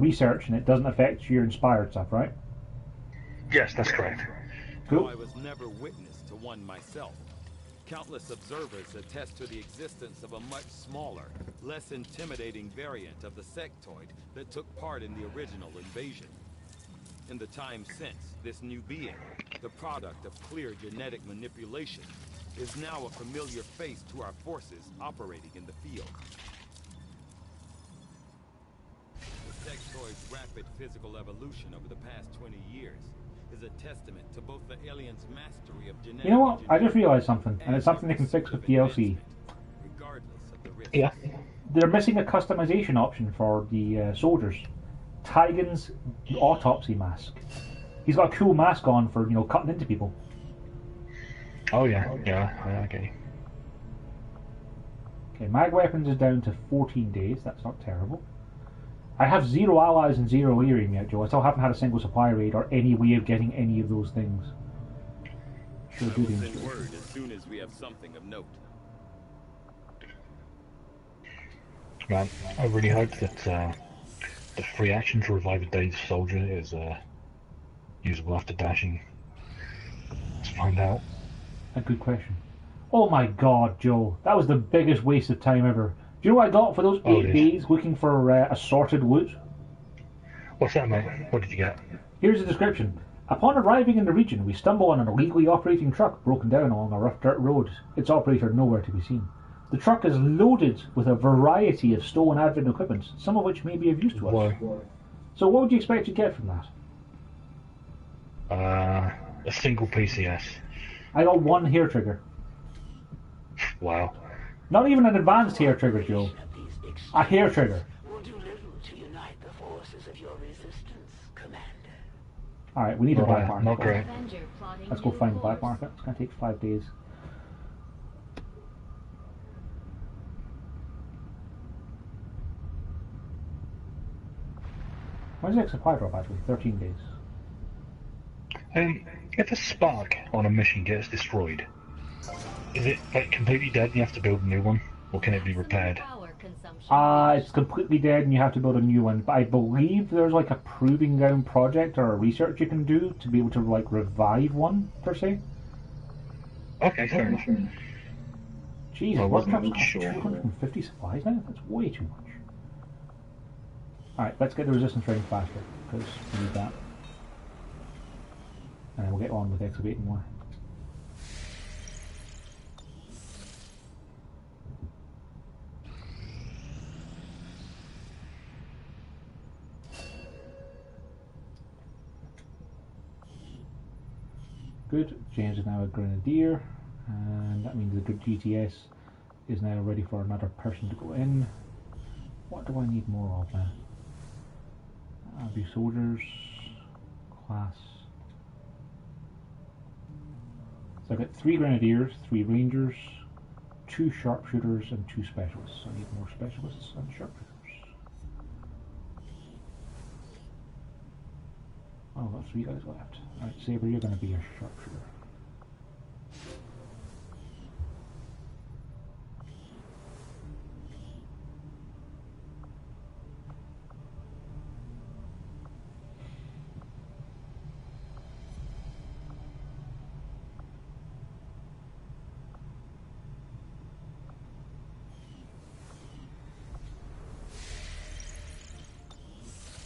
research and it doesn't affect your inspired stuff, right? Yes, that's correct. Cool. I was never witness to one myself. Countless observers attest to the existence of a much smaller, less intimidating variant of the sectoid that took part in the original invasion. In the time since, this new being, the product of clear genetic manipulation, is now a familiar face to our forces operating in the field. The sectoid's rapid physical evolution over the past 20 years is a testament to both the aliens' mastery of genetic. You know what? I just realised something, and it's something they can fix with DLC. Regardless of the risk. Yeah. They're missing a customization option for the soldiers. Tygan's autopsy mask. He's got a cool mask on for, you know, cutting into people. Oh yeah, okay. Okay, mag weapons is down to 14 days. That's not terrible. I have 0 allies and 0 Lyrium yet, Joe. I still haven't had a single supply raid or any way of getting any of those things. Sure do the Send word as soon as we have something of note. Man, I really hope that the free action to revive a dazed soldier is usable after dashing. Let's find out. A good question. Oh my god, Joe. That was the biggest waste of time ever. Do you know what I got for those 8 days looking for assorted loot? What's that, mate? What did you get? Here's the description. Upon arriving in the region, we stumble on an illegally operating truck broken down along a rough dirt road. Its operator nowhere to be seen. The truck is loaded with a variety of stolen Advent equipment, some of which may be of use to us. Whoa. So what would you expect to get from that? A single PCS. I got 1 hair trigger. Wow. Not even an advanced hair trigger, Joe. A hair trigger. Will do little to unite the forces of your resistance, Commander. Alright, we need a black market. Not great. Let's go find the black market. It's going to take 5 days. When's the next supply drop actually? 13 days. If a spark on a mission gets destroyed, is it like completely dead and you have to build a new one? Or can it be repaired? It's completely dead and you have to build a new one. But I believe there's like a proving ground project or a research you can do to be able to like revive one, per se. Okay, fair enough. Jesus, I what wasn't cost sure. 250 supplies now? That's way too much. Alright, let's get the resistance rating faster, because we need that. And then we'll get on with excavating more. Good, James is now a grenadier, and that means the good GTS is now ready for another person to go in. What do I need more of now? I'll be soldiers, class. So I've got 3 grenadiers, 3 rangers, 2 sharpshooters, and 2 specialists. So I need more specialists and sharpshooters. Oh, I've got 3 guys left. Alright, Saber, you're going to be a sharpshooter.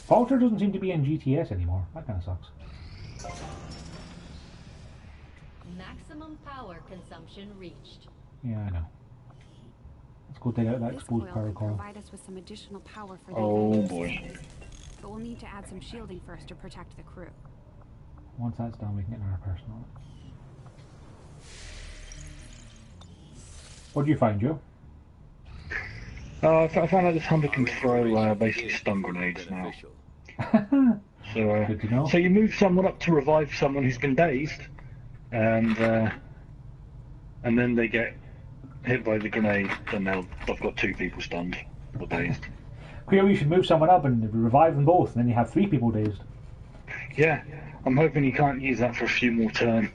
Falter doesn't seem to be in GTS anymore. That kind of sucks. Maximum power consumption reached. Yeah, I know. Let's go take out that This exposed coil power could core. provide us with some additional power for the Oh Avengers. boy. But we'll need to add some shielding first to protect the crew. Once that's done, we can get another person on it. What do you find, Joe? I found out this Humber can throw basically stun grenades now. So, Good to know. so you move someone up to revive someone who's been dazed, and then they get hit by the grenade, and they've got 2 people stunned or dazed. Clearly, you should move someone up and revive them both, and then you have 3 people dazed. Yeah, I'm hoping you can't use that for a few more turns.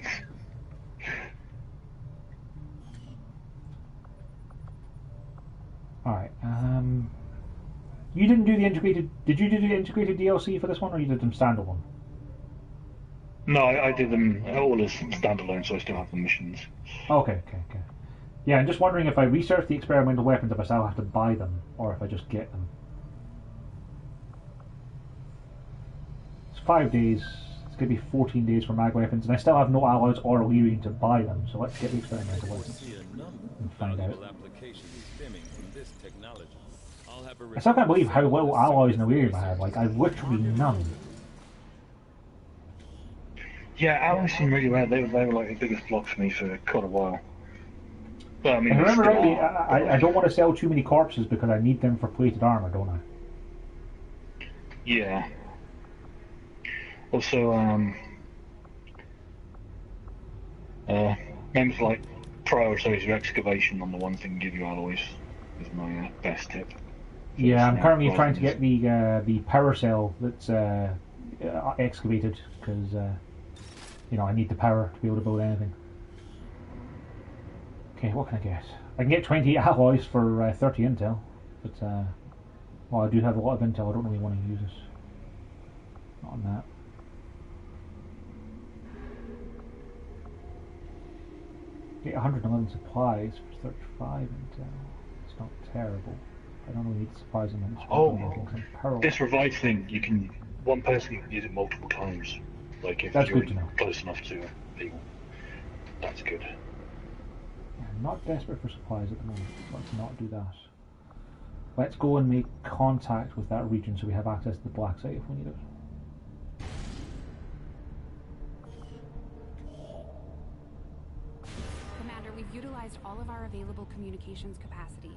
You didn't do the integrated... Did you do the integrated DLC for this one, or you did them standalone? No, I did them all as standalone, so I still have the missions. Okay. Yeah, I'm just wondering if I research the experimental weapons, if I still have to buy them, or if I just get them. It's 5 days. It's going to be 14 days for mag weapons, and I still have no alloys or Illyrian to buy them, so let's get the experimental weapons and find out. I still can't believe how little alloys and Illyrian I have. Like, I've literally none. Yeah, alloys seem really rare. They were like the biggest block for me for quite a while. But I mean, If I remember rightly, I don't want to sell too many corpses because I need them for plated armor, don't I? Yeah. Also, members like prioritize your excavation on the ones that can give you alloys is my best tip. Yeah, I'm currently trying to get the power cell that's excavated because you know, I need the power to be able to build anything. Okay, what can I get? I can get 20 alloys for 30 intel, but well, I do have a lot of intel. I don't really want to use this. Not on that. Get 111 supplies for 35 intel. It's not terrible. I don't really need supplies in it. Oh, this revive thing, you can, one person can use it multiple times. Like if you're close enough to people. That's good. I'm not desperate for supplies at the moment. Let's not do that. Let's go and make contact with that region so we have access to the black site if we need it. Commander, we've utilized all of our available communications capacity.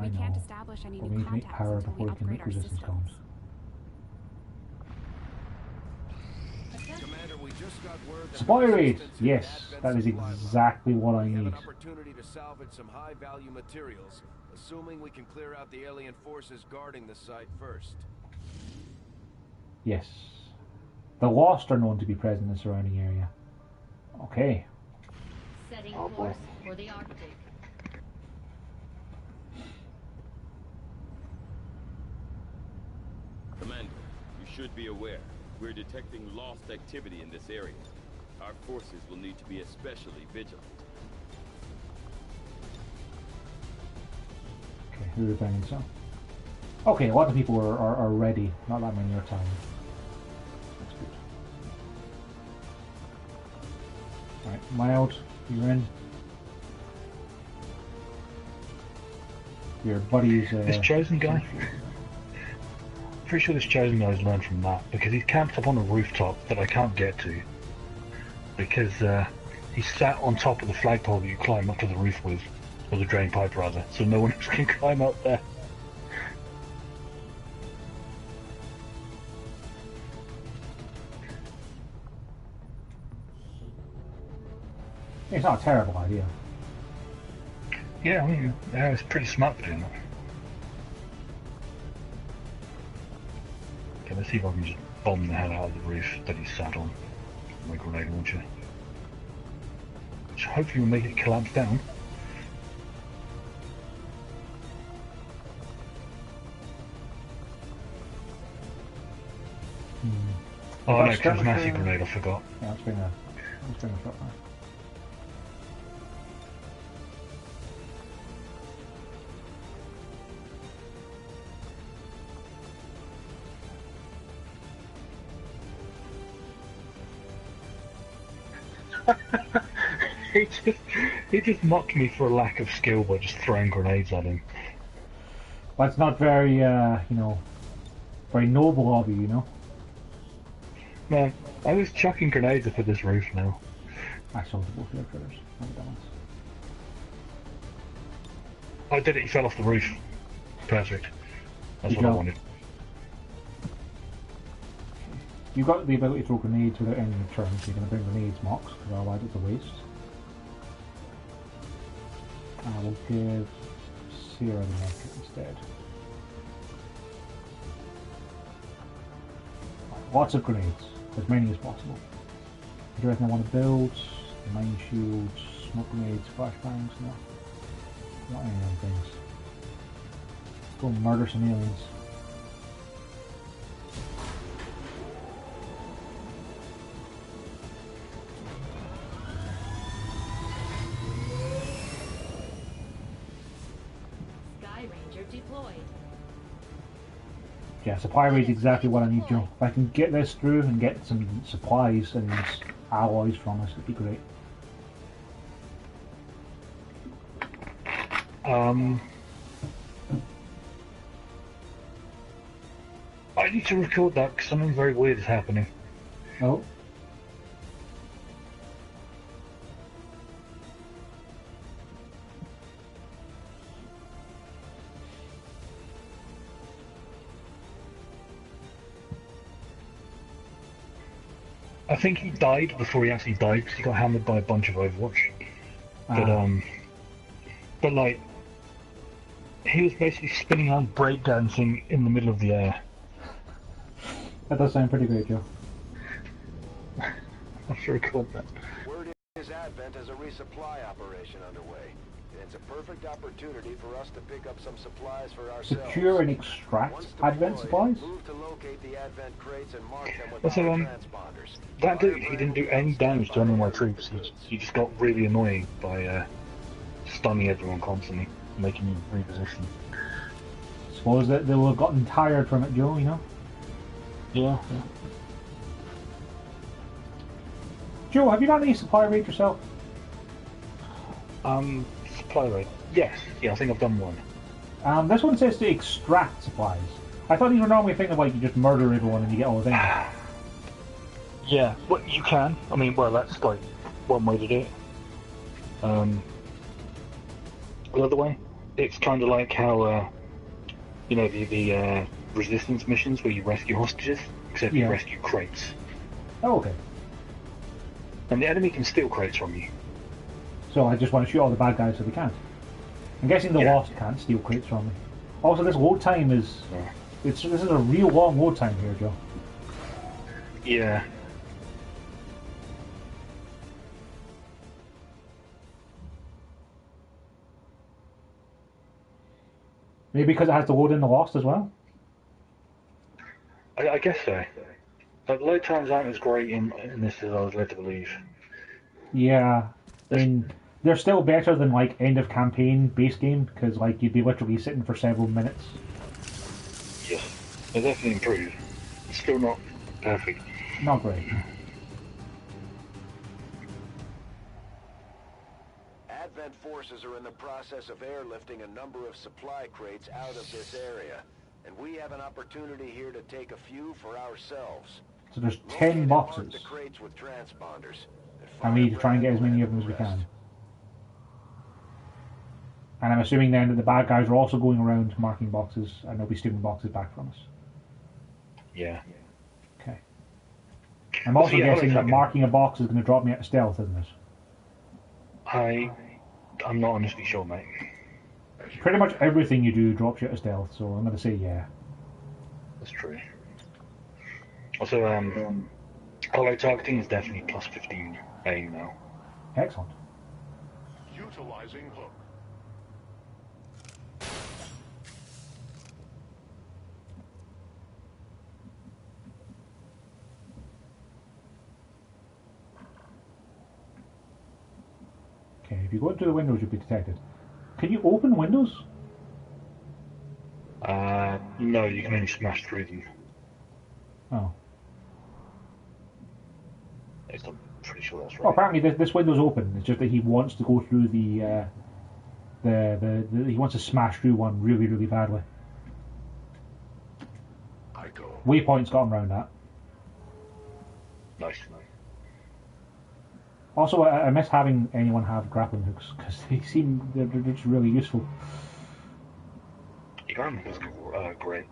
We can't establish any new contacts to make power until before we we can upgrade make our resistance systems. comms. Commander, we just got word that Supply raid! Yes, that is exactly what I need. an opportunity to salvage some high-value materials, assuming we can clear out the alien forces guarding the site first. Yes. The Lost are known to be present in the surrounding area. Okay. Setting course for the Arctic. Commander, you should be aware. We're detecting lost activity in this area. Our forces will need to be especially vigilant. Okay, who are we bringing so? Okay, a lot of people are ready. Not that many are telling. That's good. Alright, Mild, you're in. Your buddy's... This chosen guy? Pretty sure this chosen guy's learned from that, because he's camped up on a rooftop that I can't get to. Because he's sat on top of the flagpole that you climb up to the roof with, or the drain pipe rather, so no one else can climb up there. It's not a terrible idea. Yeah, I mean, it's pretty smart for doing that. Okay, let's see if I can just bomb the hell out of the roof that he's sat on. My grenade launcher. Which hopefully will make it collapse down. Oh no, because massive grenade, I forgot. Yeah, let's bring a shot now. he just mocked me for a lack of skill by just throwing grenades at him. That's not very, you know, very noble of you, you know? Man, I was chucking grenades up at this roof now. I sold the both of your critters. I did it, he fell off the roof. Perfect. That's Good what job. I wanted. You've got the ability to throw grenades without any return, so you're going to bring grenades, Mox, because otherwise it's a waste. I will give Sierra the medkit instead. Lots of grenades, as many as possible. Is there anything I want to build? Mine shields, smoke grenades, flashbangs, no. Not any of them things. Go murder some aliens. Sky Ranger deployed. Yeah, supply raid is exactly what I need, Joe. If I can get this through and get some supplies and alloys from us, it'd be great. I need to record that because something very weird is happening. Oh. I think he died before he actually died because he got hammered by a bunch of Overwatch. But like, he was basically spinning around breakdancing in the middle of the air. That does sound pretty great, Joe. I should record that. Word is Advent has a resupply operation underway. It's a perfect opportunity for us to pick up some supplies for ourselves. Secure and extract Advent supplies? Move to locate the Advent crates and mark them with Also, transponders. that dude, he didn't do any damage to any of my troops. He just got really annoying by stunning everyone constantly, making me reposition. Suppose that they will have gotten tired from it, Joe, you know? Yeah. Joe, have you done any supply raid yourself? Supply raid? Yes. Yeah, I think I've done one. This one says to extract supplies. I thought these were normally a thing of like you just murder everyone and you get all the things. Yeah, well, you can. I mean, well, that's like one way to do it. Another way, it's kind of like how, you know, the resistance missions where you rescue hostages, except you rescue crates. Oh, okay. And the enemy can steal crates from you. So I just want to shoot all the bad guys so they can't. I'm guessing the Lost can't steal crates from me. Also, this load time is... this is a real long load time here, Joe. Yeah. Maybe because it has to load in the Lost as well? I guess so. But load times aren't as great in this as I was led to believe. Yeah. I mean, they're still better than, like, end of campaign base game, because, like, you'd be literally sitting for several minutes. Yes. They're definitely improved. It's still not perfect. Not great. Advent forces are in the process of airlifting a number of supply crates out of this area, and we have an opportunity here to take a few for ourselves. So there's 10 boxes. The crates with transponders. And we need to try and get as many of them as we can. And I'm assuming then that the bad guys are also going around marking boxes, and they'll be stealing boxes back from us. Yeah. Okay. I'm also guessing that marking a box is going to drop me out of stealth, isn't it? I'm not honestly sure, mate. Pretty much everything you do drops you out of stealth, so I'm going to say yeah. That's true. Also, hollow targeting is definitely plus 15 aim now. Excellent. Utilizing hook. Okay, if you go into the windows, you'll be detected. Can you open windows? No, you can only smash through them. Oh. I'm pretty sure that's right. Well, apparently this window's open. It's just that he wants to go through the he wants to smash through one really, really badly. I go. Waypoint's got him around that. Nice. Also, I miss having anyone have grappling hooks because they're just really useful. Your grappling hooks are great.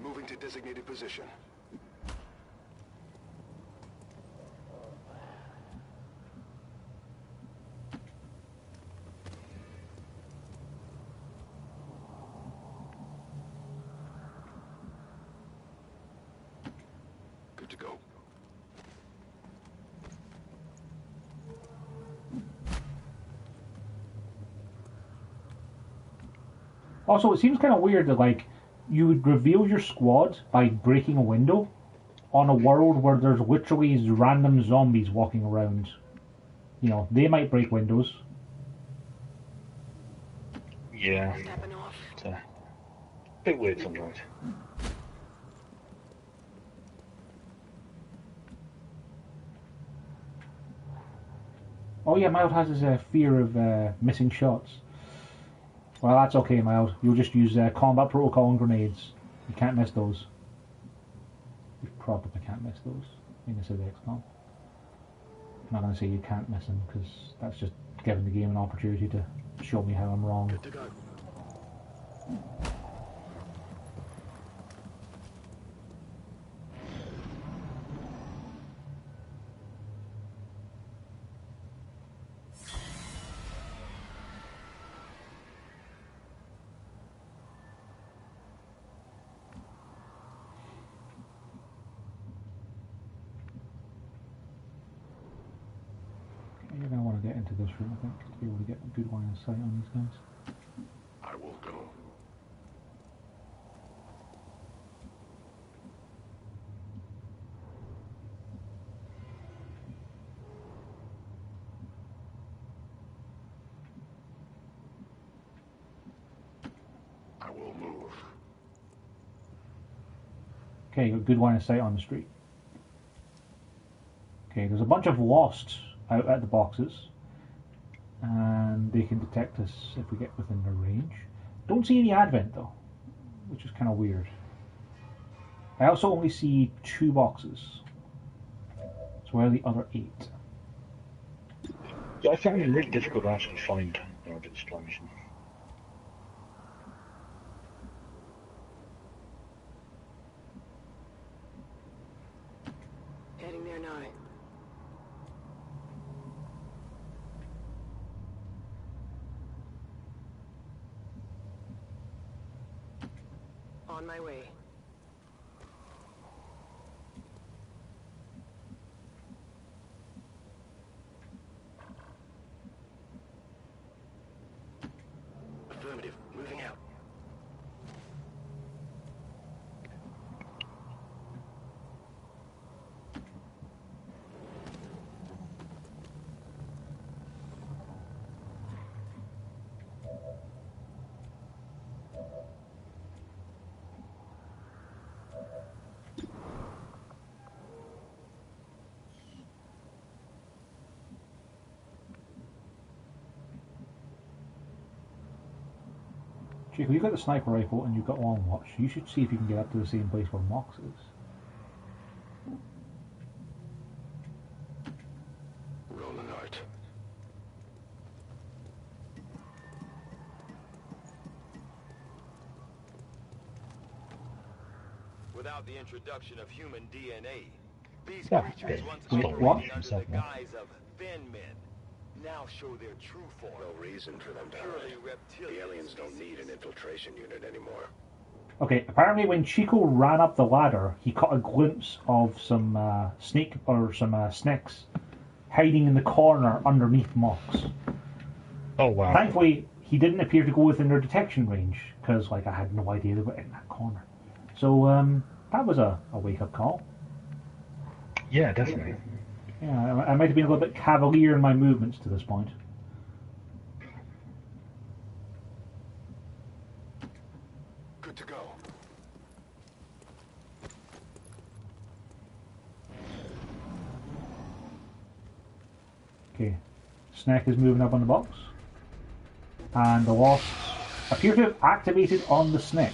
Moving to designated position. Good to go. Also, it seems kind of weird that like you would reveal your squad by breaking a window on a world where there's literally random zombies walking around. You know, they might break windows. Yeah. It's a bit weird sometimes. Oh yeah, Mild has his fear of missing shots. Well, that's okay, Mild. You'll just use combat protocol and grenades. You can't miss those. You probably can't miss those. I think this is XCOM. I'm not going to say you can't miss them, because that's just giving the game an opportunity to show me how I'm wrong. Good to go. You're going to want to get into this room, I think, to be able to get a good line of sight on these guys. I will go. I will move. Okay, you got a good line of sight on the street. Okay, there's a bunch of lost out at the boxes, and they can detect us if we get within their range. Don't see any advent though, which is kind of weird. I also only see 2 boxes. So where are the other 8? Yeah, I found it really difficult to actually find when I did this mission. Heading there now. On my way. Affirmative. Moving out. Chico, you got the sniper rifle and you've got long watch. You should see if you can get up to the same place where Mox is. Rolling out. Without the introduction of human DNA, these Yeah. creatures once Wait, operated what? under the guise of thin men now show their true form. No reason for them to Purely hide. reptilian. The aliens don't need an infiltration unit anymore. Okay, apparently when Chico ran up the ladder, he caught a glimpse of some snake or some snakes hiding in the corner underneath Mox. Oh wow. Thankfully, he didn't appear to go within their detection range, because like I had no idea they were in that corner. So that was a wake-up call. Yeah, definitely. Yeah, I might have been a little bit cavalier in my movements to this point. Good to go. Okay, Snack is moving up on the box, and the Wasps appear to have activated on the Snake.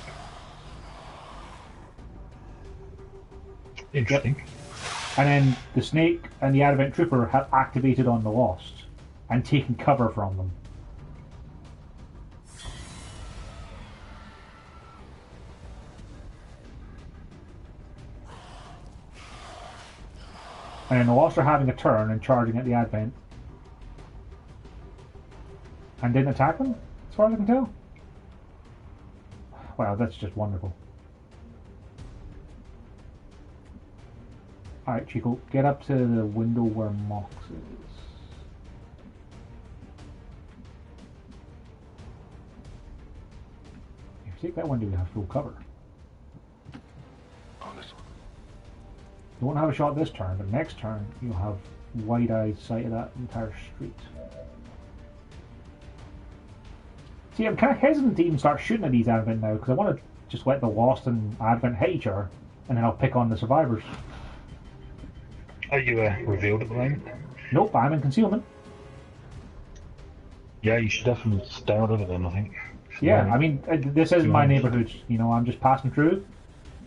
Interesting. And then the Snake and the Advent Trooper have activated on the Lost and taken cover from them. And then the Lost are having a turn and charging at the Advent. And didn't attack them, as far as I can tell. Wow, that's just wonderful. Alright, Chico, get up to the window where Mox is. take that one, do we have full cover? On this one. You won't have a shot this turn, but next turn you'll have wide-eyed sight of that entire street. See, I'm kind of hesitant to even start shooting at these Advent now, because I want to just let the Lost and Advent hit each other, and then I'll pick on the survivors. Are you revealed at the moment? Nope, I'm in concealment. Yeah, you should definitely stay out of it then, I think. Yeah, I mean, this is my neighbourhood, you know, I'm just passing through.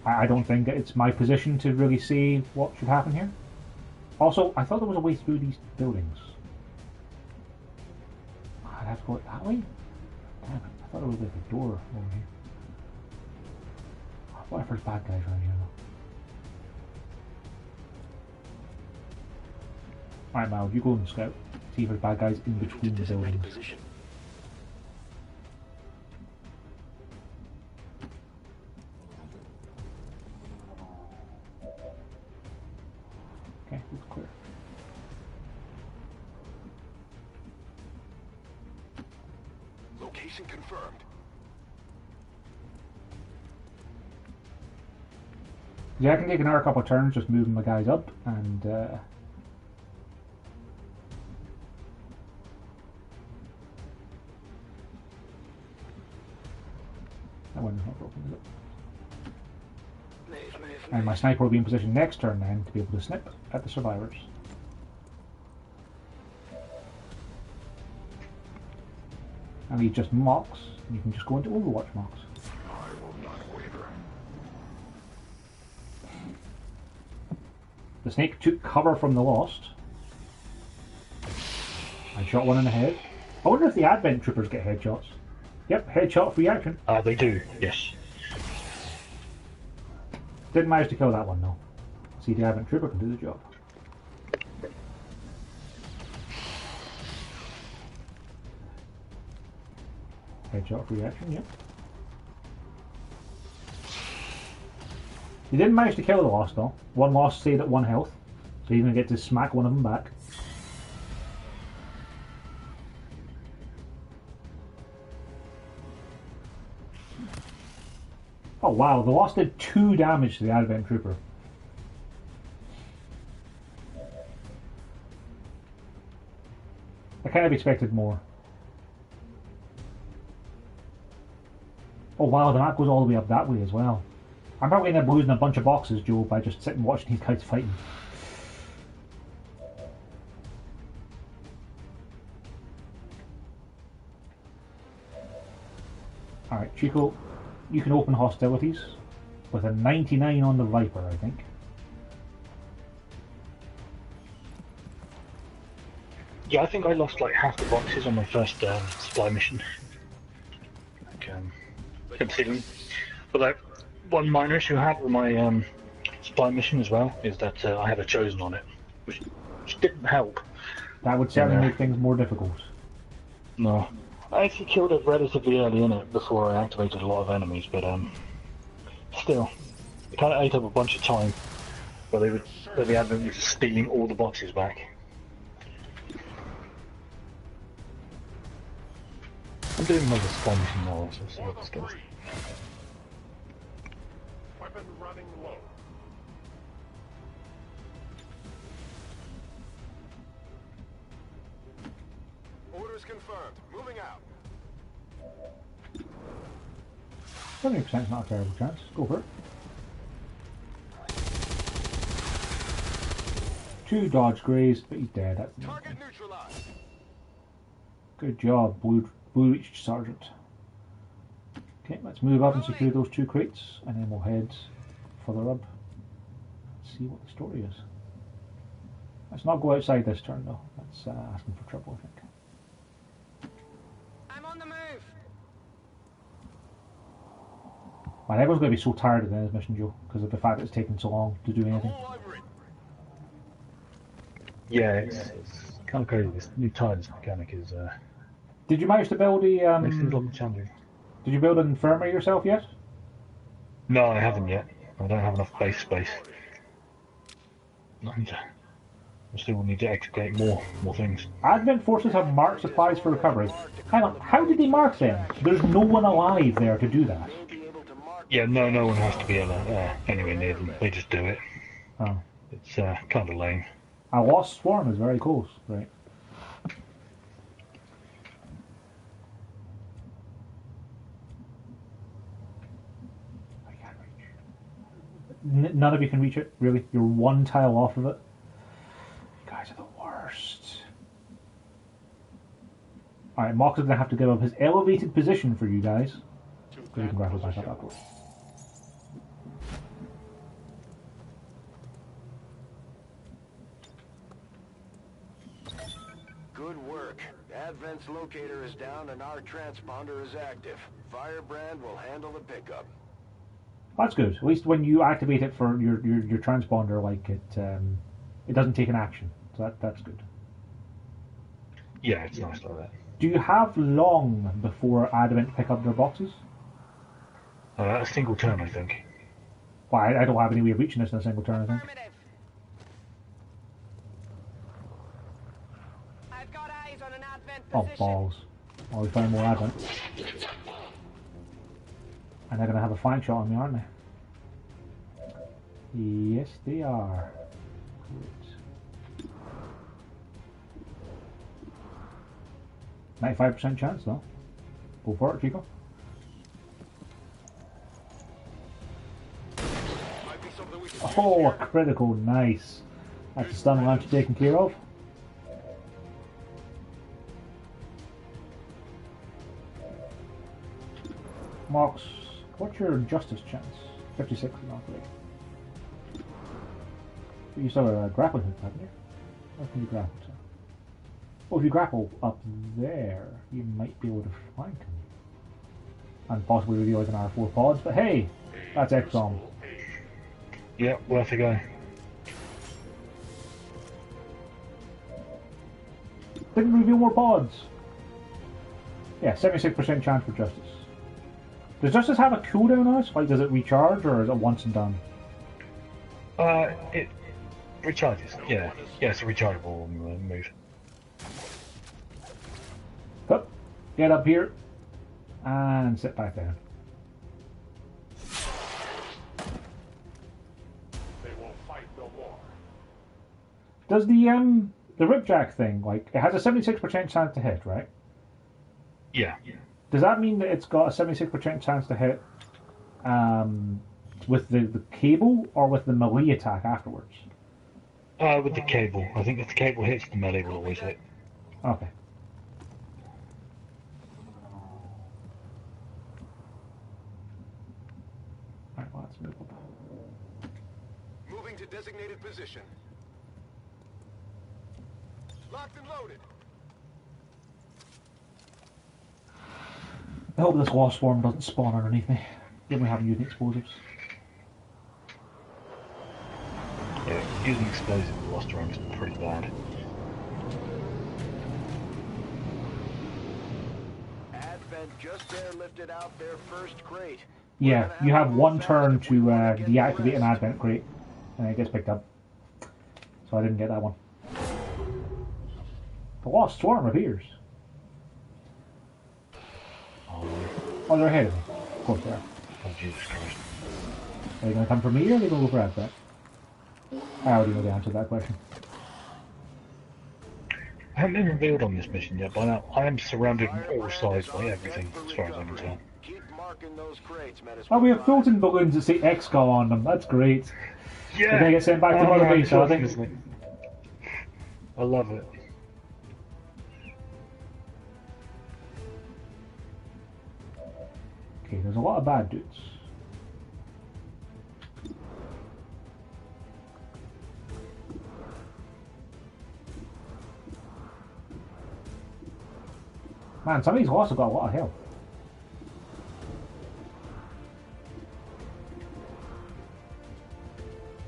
I don't think it's my position to really see what should happen here. Also, I thought there was a way through these buildings. I'd have to go that way? Damn it, I thought there was like a door over here. What if there's bad guys around here though? Alright, Mal, you go and scout. See if there's bad guys in between the buildings. Position. Okay, it's clear. Location confirmed. Yeah, I can take another couple of turns just moving my guys up and that window's not broken, is it? And my sniper will be in position next turn then to be able to snip at the survivors. And we just mocks, and you can just go into Overwatch mocks. I will not waver. The snake took cover from the Lost. I shot one in the head. I wonder if the Advent troopers get headshots. Yep, headshot free action. They do, yes. Didn't manage to kill that one though. See, the Advent trooper can do the job. Headshot free action, yep. You didn't manage to kill the Lost though. One Lost stayed at 1 health, so you're going to get to smack one of them back. Oh wow, the Lost did 2 damage to the Advent Trooper. I kind of expected more. Oh wow, the map goes all the way up that way as well. I'm probably going to end up losing a bunch of boxes, Joe, by just sitting watching these guys fighting. Alright, Chico, you can open hostilities with a 99 on the Viper, I think. Yeah, I think I lost like half the boxes on my first supply mission. Considering, but like one minor issue I had with my supply mission as well is that I had a chosen on it, which didn't help. That would certainly make things more difficult. No, I actually killed it relatively early in it before I activated a lot of enemies, but still, it kind of ate up a bunch of time. But the Advent was stealing all the boxes back. I'm doing another supply mission now, so see how this goes. Weapon running low. Orders confirmed. Moving out. 70% is not a terrible chance. Go for it. 2 dodge grays, but he's dead. That's the Target neutralized. Good job, Blue Reach Sergeant. Okay, let's move up and secure those 2 crates, and then we'll head further up. Let's see what the story is. Let's not go outside this turn though. That's asking for trouble, I think. I'm on the move. Man, everyone's going to be so tired of this mission, Joe, because of the fact that it's taking so long to do anything. Yeah, it's kind of crazy. This new TIDES mechanic is. Did you manage to build a? Makes things a lot more challenging. Did you build an infirmary yourself yet? No, I haven't yet. I don't have enough base space. I still will need to execute more things. Advent forces have marked supplies for recovery. Hang on, how did they mark them? There's no one alive there to do that. Yeah, no one has to be anywhere near them. They just do it. Oh. It's kind of lame. A lost swarm is very close, right? I can't reach. None of you can reach it, really. You're one tile off of it. You guys are the worst. Alright, Mox is going to have to give up his elevated position for you guys. So you can grapple back up afterwards. Good work. Advent's locator is down and our transponder is active. Firebrand will handle the pickup. That's good. At least when you activate it for your transponder, like it doesn't take an action. So that's good. Yeah, it's nice like that. Do you have long before Advent pick up their boxes? A single turn, I think. Well, I don't have any way of reaching this in a single turn, I think. I've got eyes on an Advent Oh, position. balls. Well, we found more Advent. And they're going to have a flank shot on me, aren't they? Yes, they are. Good. 95% chance, though. Go for it, Chico. Oh, a critical, nice. That's a stun launch taken care of. Mox, what's your justice chance? 56 is not great. You still have a grappling hook, haven't you? Where can you grapple to? Oh, if you grapple up there, you might be able to flank him. And possibly reveal like an R4 pods, but hey! That's XOM. Yeah, worth a go. Didn't reveal more pods! Yeah, 76% chance for Justice. Does Justice have a cooldown on it? Like, does it recharge, or is it once and done? It recharges. Yeah, it's a rechargeable move. Up, get up here, and sit back down. They will fight no more. Does the Ripjack thing, like, it has a 76% chance to hit, right? Yeah. Does that mean that it's got a 76% chance to hit with the cable, or with the melee attack afterwards? With the cable. I think if the cable hits, the melee will always hit. Okay. Alright, well, let's move up. Moving to designated position. Locked and loaded. I hope this lost swarm doesn't spawn underneath me. Then we haven't used explosives. Yeah, using explosives with lost swarm is pretty bad. Advent just lifted out their first crate. Yeah, you have one turn to deactivate an Advent crate, and it gets picked up. So I didn't get that one. The lost swarm appears. Oh, they're ahead of me. Of course they are. Oh, Jesus Christ. Are they going to come for me, or are they going to go for Advent? I already know the answer to that question. I haven't been revealed on this mission yet, but I am surrounded on all sides by everything, as far as I can tell. Oh, we have floating balloons that say XCOM on them. That's great. Yeah! They're going to get sent back to Mother Base, I think. I love it. Okay, there's a lot of bad dudes. Man, some of these horses have got a lot of health.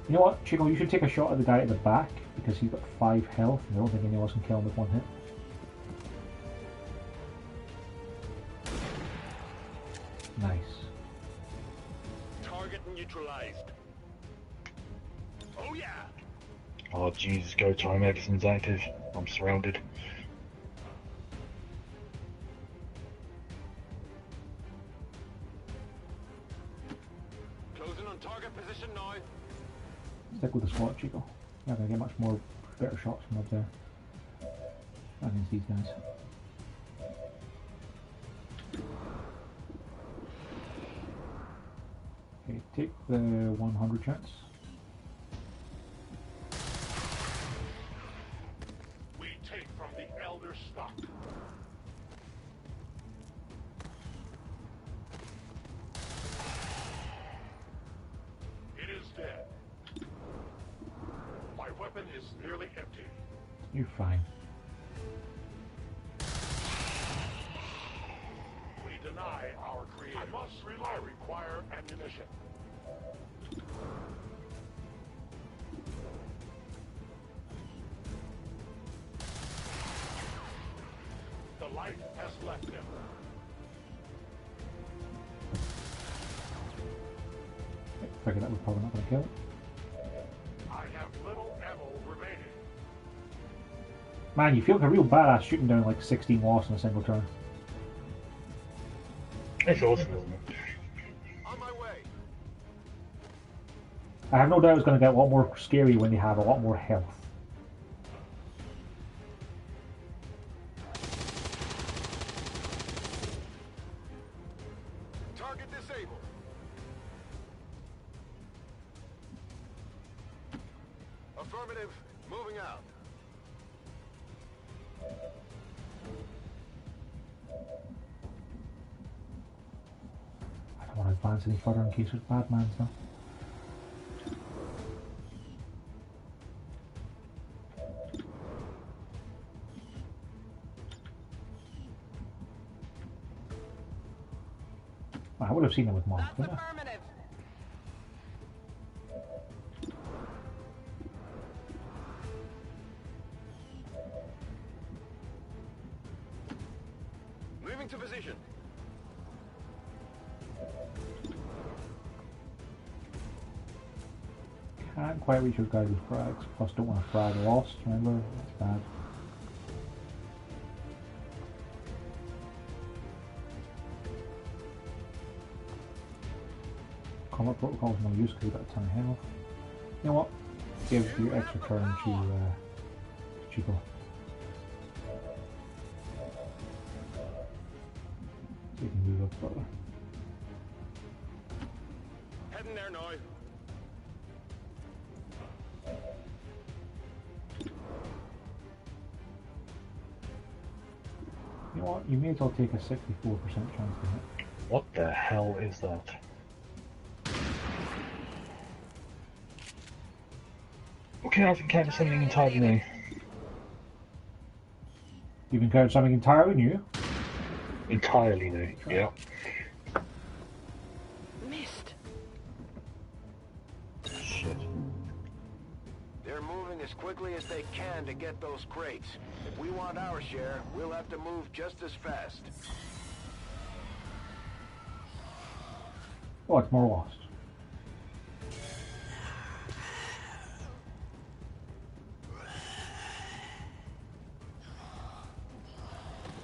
You know what, Chico, you should take a shot at the guy at the back, because he's got 5 health, and I don't think anyone else can kill him with 1 hit. Nice. Target neutralized. Oh yeah. Oh Jesus, go time, everything's active. I'm surrounded. Closing on target position now. Stick with the squad, Chico. You're not going to get much more better shots from up there against these guys. Okay, take the 100 chance. We take from the Elder stock. It is dead. My weapon is nearly empty. You're fine. We deny our creator. I must rely. Require ammunition. The light has left him. Figured that was probably not going to kill it. I have little ammo remaining. Man, you feel like a real badass shooting down like 16 loss in a single turn. It's awesome, isn't it? On my way. I have no doubt it's going to get a lot more scary when you have a lot more health. Target disabled. Affirmative. Moving out. I don't want to advance any further in case there's bad mans though. I would have seen it with Mark, That's wouldn't I? affirmative. Moving to position. Can't quite reach those guys with frags. Plus, don't want to frag lost. Remember, that's bad. Combat protocol's no use because you've got a ton of health. You know what? Give you extra turn to Chico. So you can move up further. Heading there now. You know what? You may as well take a 64% chance to hit. What the hell is that? Okay, I've encountered something entirely new. You've encountered something entirely new? Entirely new, yeah. Missed. Shit. They're moving as quickly as they can to get those crates. If we want our share, we'll have to move just as fast. Oh, it's more lost.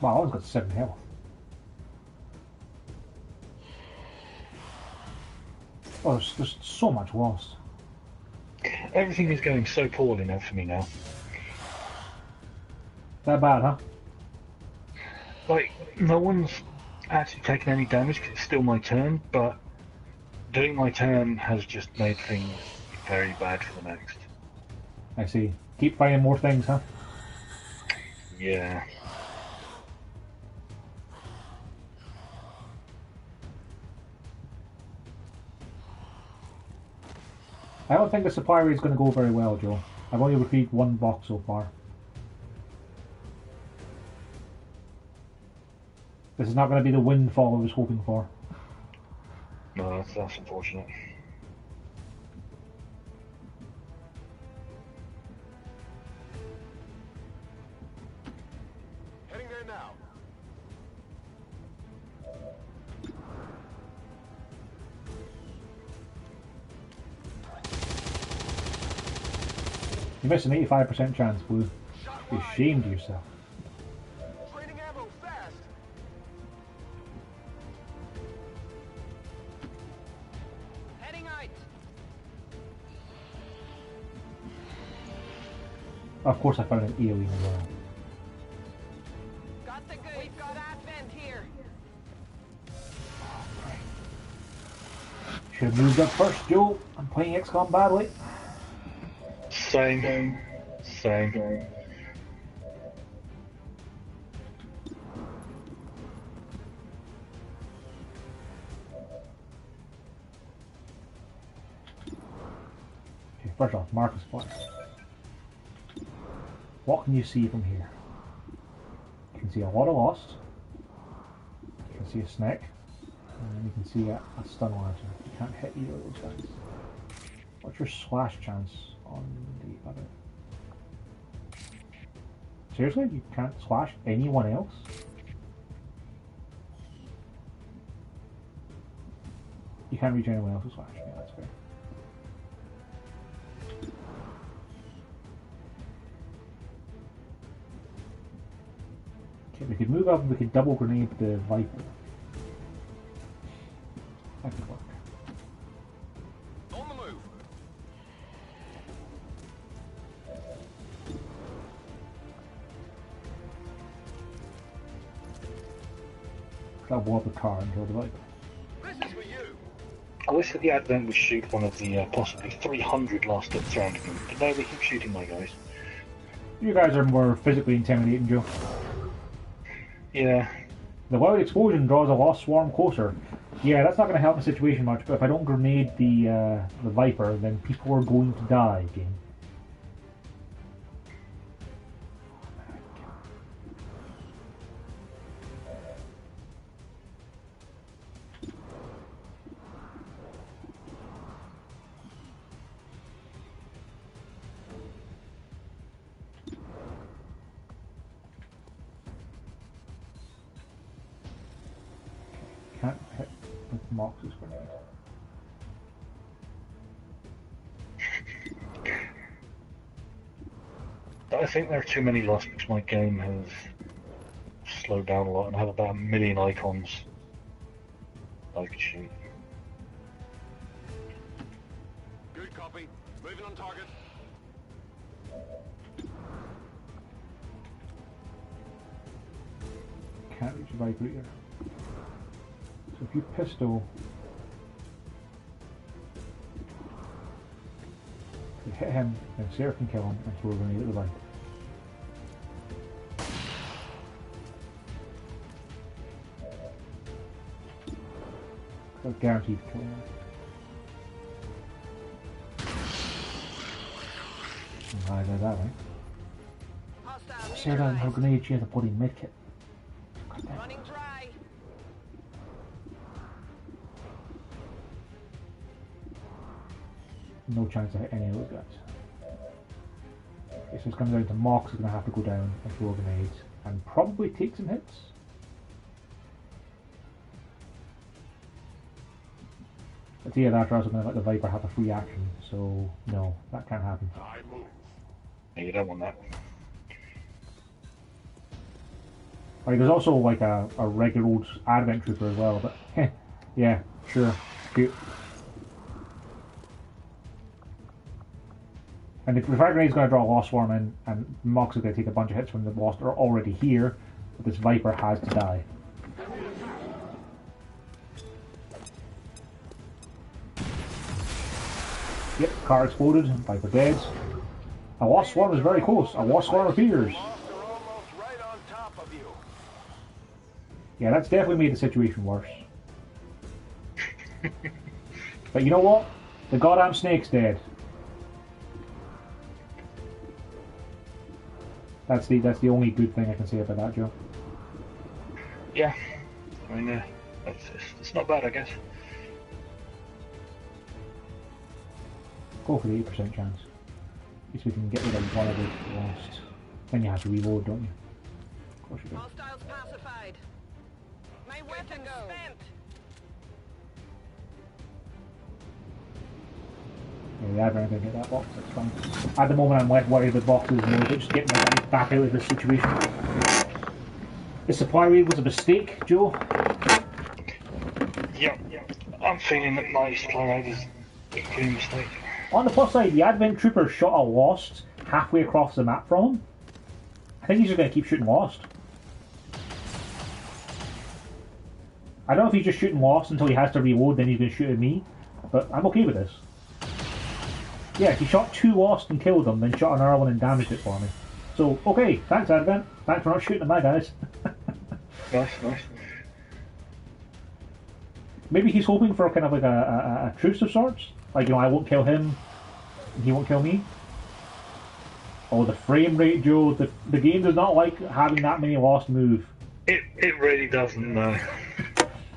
Wow, I only got 7 health. Oh, there's so much lost. Everything is going so poorly now for me now. That bad, huh? Like, no one's actually taken any damage because it's still my turn, but doing my turn has just made things very bad for the next. I see. Keep finding more things, huh? Yeah. I don't think the supply rate is going to go very well, Joe. I've only retrieved 1 box so far. This is not going to be the windfall I was hoping for. No, that's unfortunate. Heading there now. You missed an 85% chance, Blue. Be ashamed of yourself. Training ammo fast. Heading out. Of course I found an AoE as well. Got the goods. We've got Advent here. Should have moved up first, Joe. I'm playing XCOM badly. Same. Okay, first off, Marcus Point. What can you see from here? You can see a lot of Lost. You can see a Snake. And then you can see a stun launcher. You can't hit either of those guys. What's your slash chance on the other? Seriously? You can't slash anyone else? You can't reach anyone else's slash. Yeah, that's fair. Okay, we could move up and we could double grenade the Viper. That could work. On the move. That'll blow up the car and kill the Viper. This is for you. I wish that the Advent would shoot one of the possibly 300 last up surrounding them, but no, they keep shooting my guys. You guys are more physically intimidating, Joe. Yeah. The loud explosion draws a Lost Swarm closer. Yeah, that's not going to help the situation much, but if I don't grenade the Viper, then people are going to die again. Can't hit with Mox's grenade. I think there are too many lost because my game has slowed down a lot and I have about 1 million icons I could shoot. Good copy. Moving on target. Can't reach a Viper either. So if you pistol, you hit him, then Sarah can kill him and throw a grenade at the Viper. So guaranteed to kill him. I did that way. Sarah doesn't have a grenade, she has a bloody medkit. Running dry. No chance to hit any of those guys. Okay, so it's coming down to Mox is going to have to go down and throw grenades and probably take some hits. But yeah, that's also going to let the Viper have a free action, so no, that can't happen. Yeah, you don't want that. Like, there's also like a regular old Advent Trooper as well, but yeah, sure, cute. And if the frag grenade's going to draw a Lost Swarm in, and Mox is going to take a bunch of hits from the Lost that are already here, but this Viper has to die. Yep, car exploded, Viper dead. A Lost Swarm is very close, a Lost Swarm appears. Yeah, that's definitely made the situation worse. But you know what? The goddamn snake's dead. That's the only good thing I can say about that, Joe. Yeah, I mean, it's not bad, I guess. Go for the 8% chance. At least we can get rid of one of the Lost. Then you have to reload, don't you? Of course you do. Hostiles pacified. My weapon spent. Yeah, the Advent going to get that box, that's fine. At the moment I'm less worried about boxes more, but just getting my guys back out of this situation. The supply raid was a mistake, Joe? Yep. I'm feeling that my supply raid is a pretty mistake. On the plus side, the Advent Trooper shot a Lost halfway across the map from him. I think he's just going to keep shooting Lost. I don't know if he's just shooting Lost until he has to reload, then he's going to shoot at me. But I'm okay with this. Yeah, he shot 2 Lost and killed them, then shot another one and damaged it for me. So, okay, thanks Advent. Thanks for not shooting at my guys. Nice. Maybe he's hoping for kind of like a truce of sorts. Like, I won't kill him, and he won't kill me. Oh, the frame rate, Joe. The game does not like having that many Lost move. It really doesn't, no.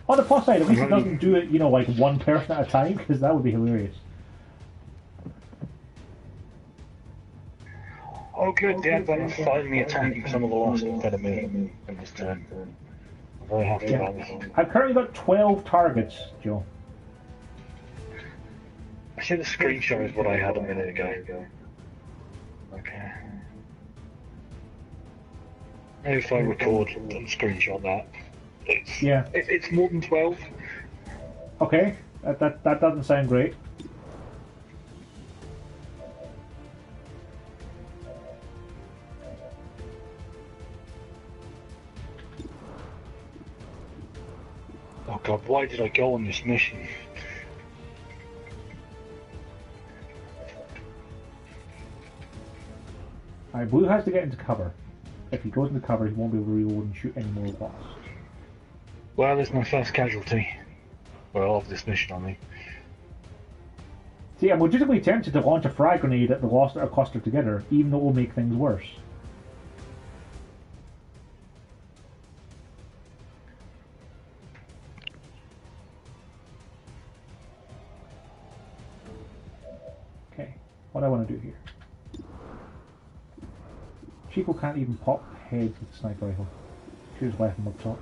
On the plus side, at least it doesn't do it, like one person at a time, because that would be hilarious. Oh good, the Advent are finally attacking some of the Lost instead of me in this turn. I'm very happy about this. I've currently got 12 targets, Joe. I see the screenshot is what I had a minute ago. Okay. Maybe if I record and screenshot that. It's more than 12. Okay, that doesn't sound great. Oh god, why did I go on this mission? Alright, Blue has to get into cover. If he goes into cover, he won't be able to reload and shoot any more bots. Well, there's my first casualty. Well, of this mission, I mean. See, I'm legitimately tempted to launch a frag grenade at the Lost that are clustered together, even though it will make things worse. Okay, what do I want to do here? Chico can't even pop heads with the sniper rifle. Choose left him up top.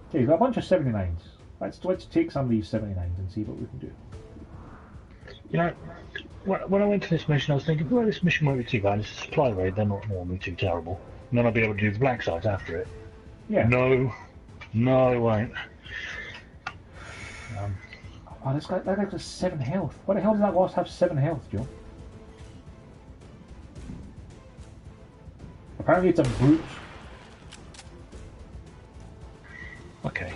Okay, we've got a bunch of 79s. Let's take some of these 79s and see what we can do. You know, when I went to this mission, I was thinking, well, this mission won't be too bad. It's a supply raid, they're not normally too terrible. And then I'll be able to do the black sites after it. Yeah. No, it won't. Oh, this guy, that guy's got 7 health. What the hell does that Lost have 7 health, Joe? Apparently it's a brute. Okay.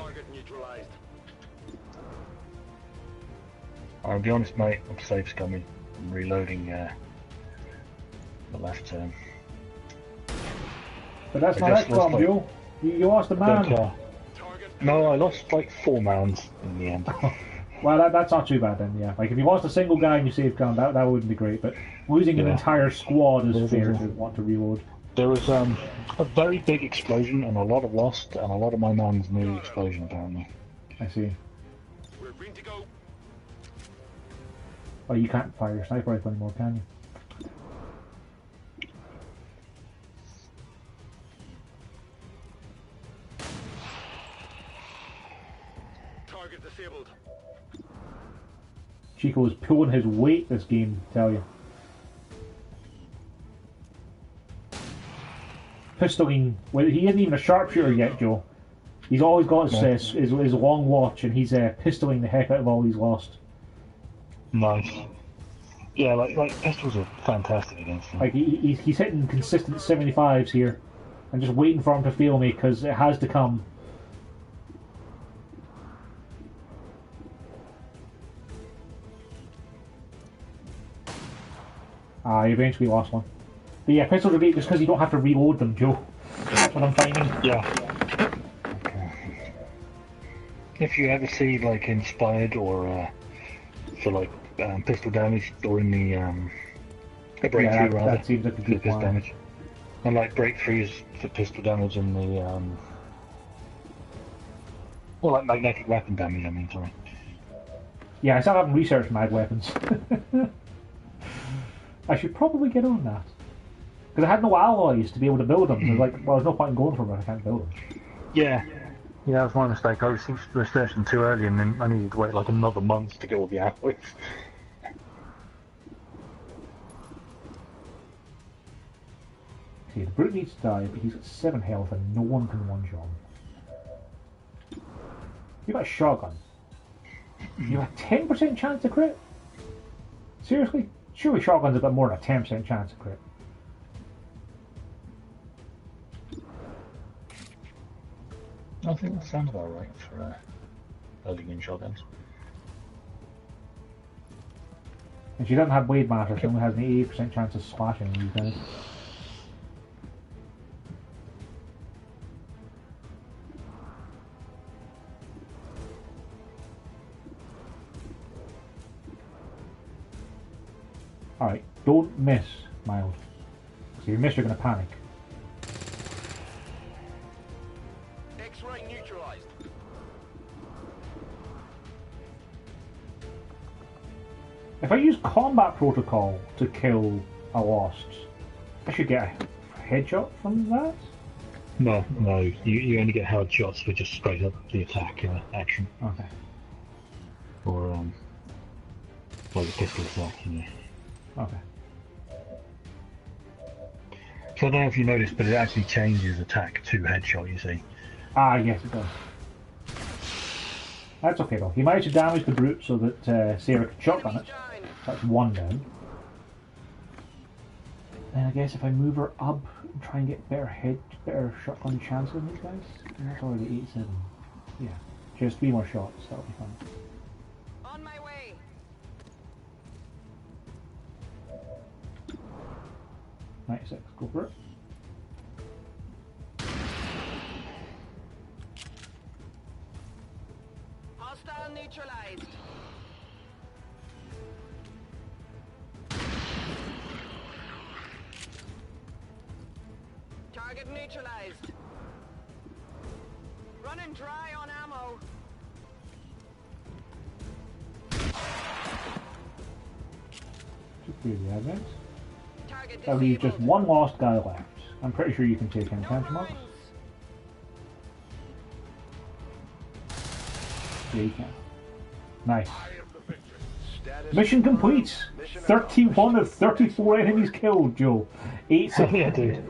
I'll be honest, mate, I'm safe coming. I'm reloading the left turn. But that's not that problem, Joe. You lost a man. No, I lost like 4 mans in the end. Well, that's not too bad then, yeah. Like, if you lost a single guy and you saved gun, that wouldn't be great, but losing an entire squad is fair to want to reload. There was a very big explosion and a lot of lost, and a lot of my mans knew the explosion apparently. I see. We're green to go. Oh, you can't fire your sniper rifle anymore, can you? Target disabled. Chico is pulling his weight this game, I tell you. Pistoling, well, he isn't even a sharpshooter yet, Joe. He's always got his long watch, and he's pistoling the heck out of all he's lost. Nice. Yeah, like pistols are fantastic against him. Like he's hitting consistent 75s here, and just waiting for him to fail me because it has to come. I eventually lost one. But yeah, pistols are great just because you don't have to reload them, Joe. That's what I'm finding. Yeah. Okay. If you ever see like Inspired or for like pistol damage, or in the breakthrough rather, that seems like a good plan. Damage. And like breakthroughs for pistol damage in the or like magnetic weapon damage, I mean, sorry. Yeah, I still haven't researched mag weapons. I should probably get on that. Because I had no alloys to be able to build them. I was like, well, there's no point in going for them if I can't build them. Yeah. Yeah, that was my mistake. I researched them too early, and then I needed to wait like another month to get all the alloys. Okay, the brute needs to die, but he's got 7 health and no one can one-shot him. You got a shotgun. You have a 10% chance to crit? Seriously? Surely shotguns have got more than a 10% chance to crit. I think that sounds about right for early gun shotguns. And she doesn't have Blade Master, she only has an 80% chance of slashing these guys. Alright, don't miss, Miles. If you miss, you're going to panic. X-ray neutralized. If I use combat protocol to kill a Lost, I should get a headshot from that? No, you only get headshots for just straight up the attack action. Okay. Or, like the pistol attack, Okay. So I don't know if you noticed, but it actually changes attack to headshot, you see. Ah, yes, it does. That's okay though. He managed to damage the brute so that Sarah could shotgun it. That's 1 down. And I guess if I move her up and try and get better shotgun chances on these guys, and that's already 8-7. Yeah, just 3 more shots, that'll be fun. On my way. 96, go for it. Hostile neutralized. Target neutralized. Running dry on ammo. Just do the advance. Target That leaves just 1 lost guy left. I'm pretty sure you can take him, can't you, Mark? Yeah, you can. Nice. Mission complete! 31 of 34 enemies killed, Joe. 8 Yeah, dude.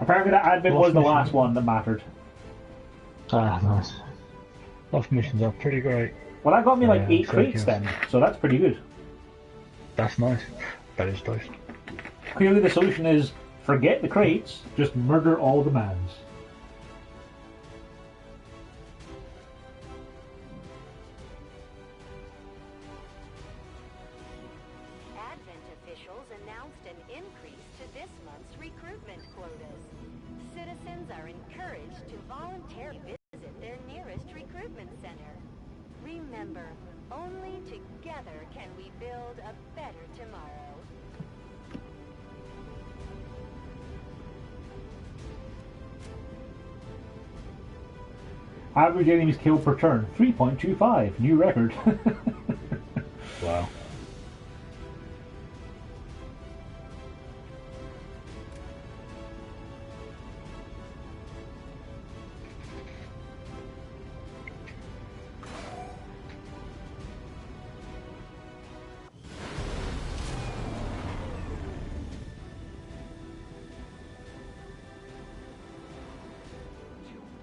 Apparently that advent was the last one that mattered. Ah, nice. Those missions are pretty great. Well, that got me like 8 so crates then, so that's pretty good. That's nice. That is nice. Clearly the solution is forget the crates, just murder all the mans. Advent officials announced an increase to this month's recruitment quotas. Citizens are encouraged to voluntarily visit their nearest recruitment center. Remember, only together can we build a better tomorrow. Average enemies killed per turn, 3.25, new record. Wow.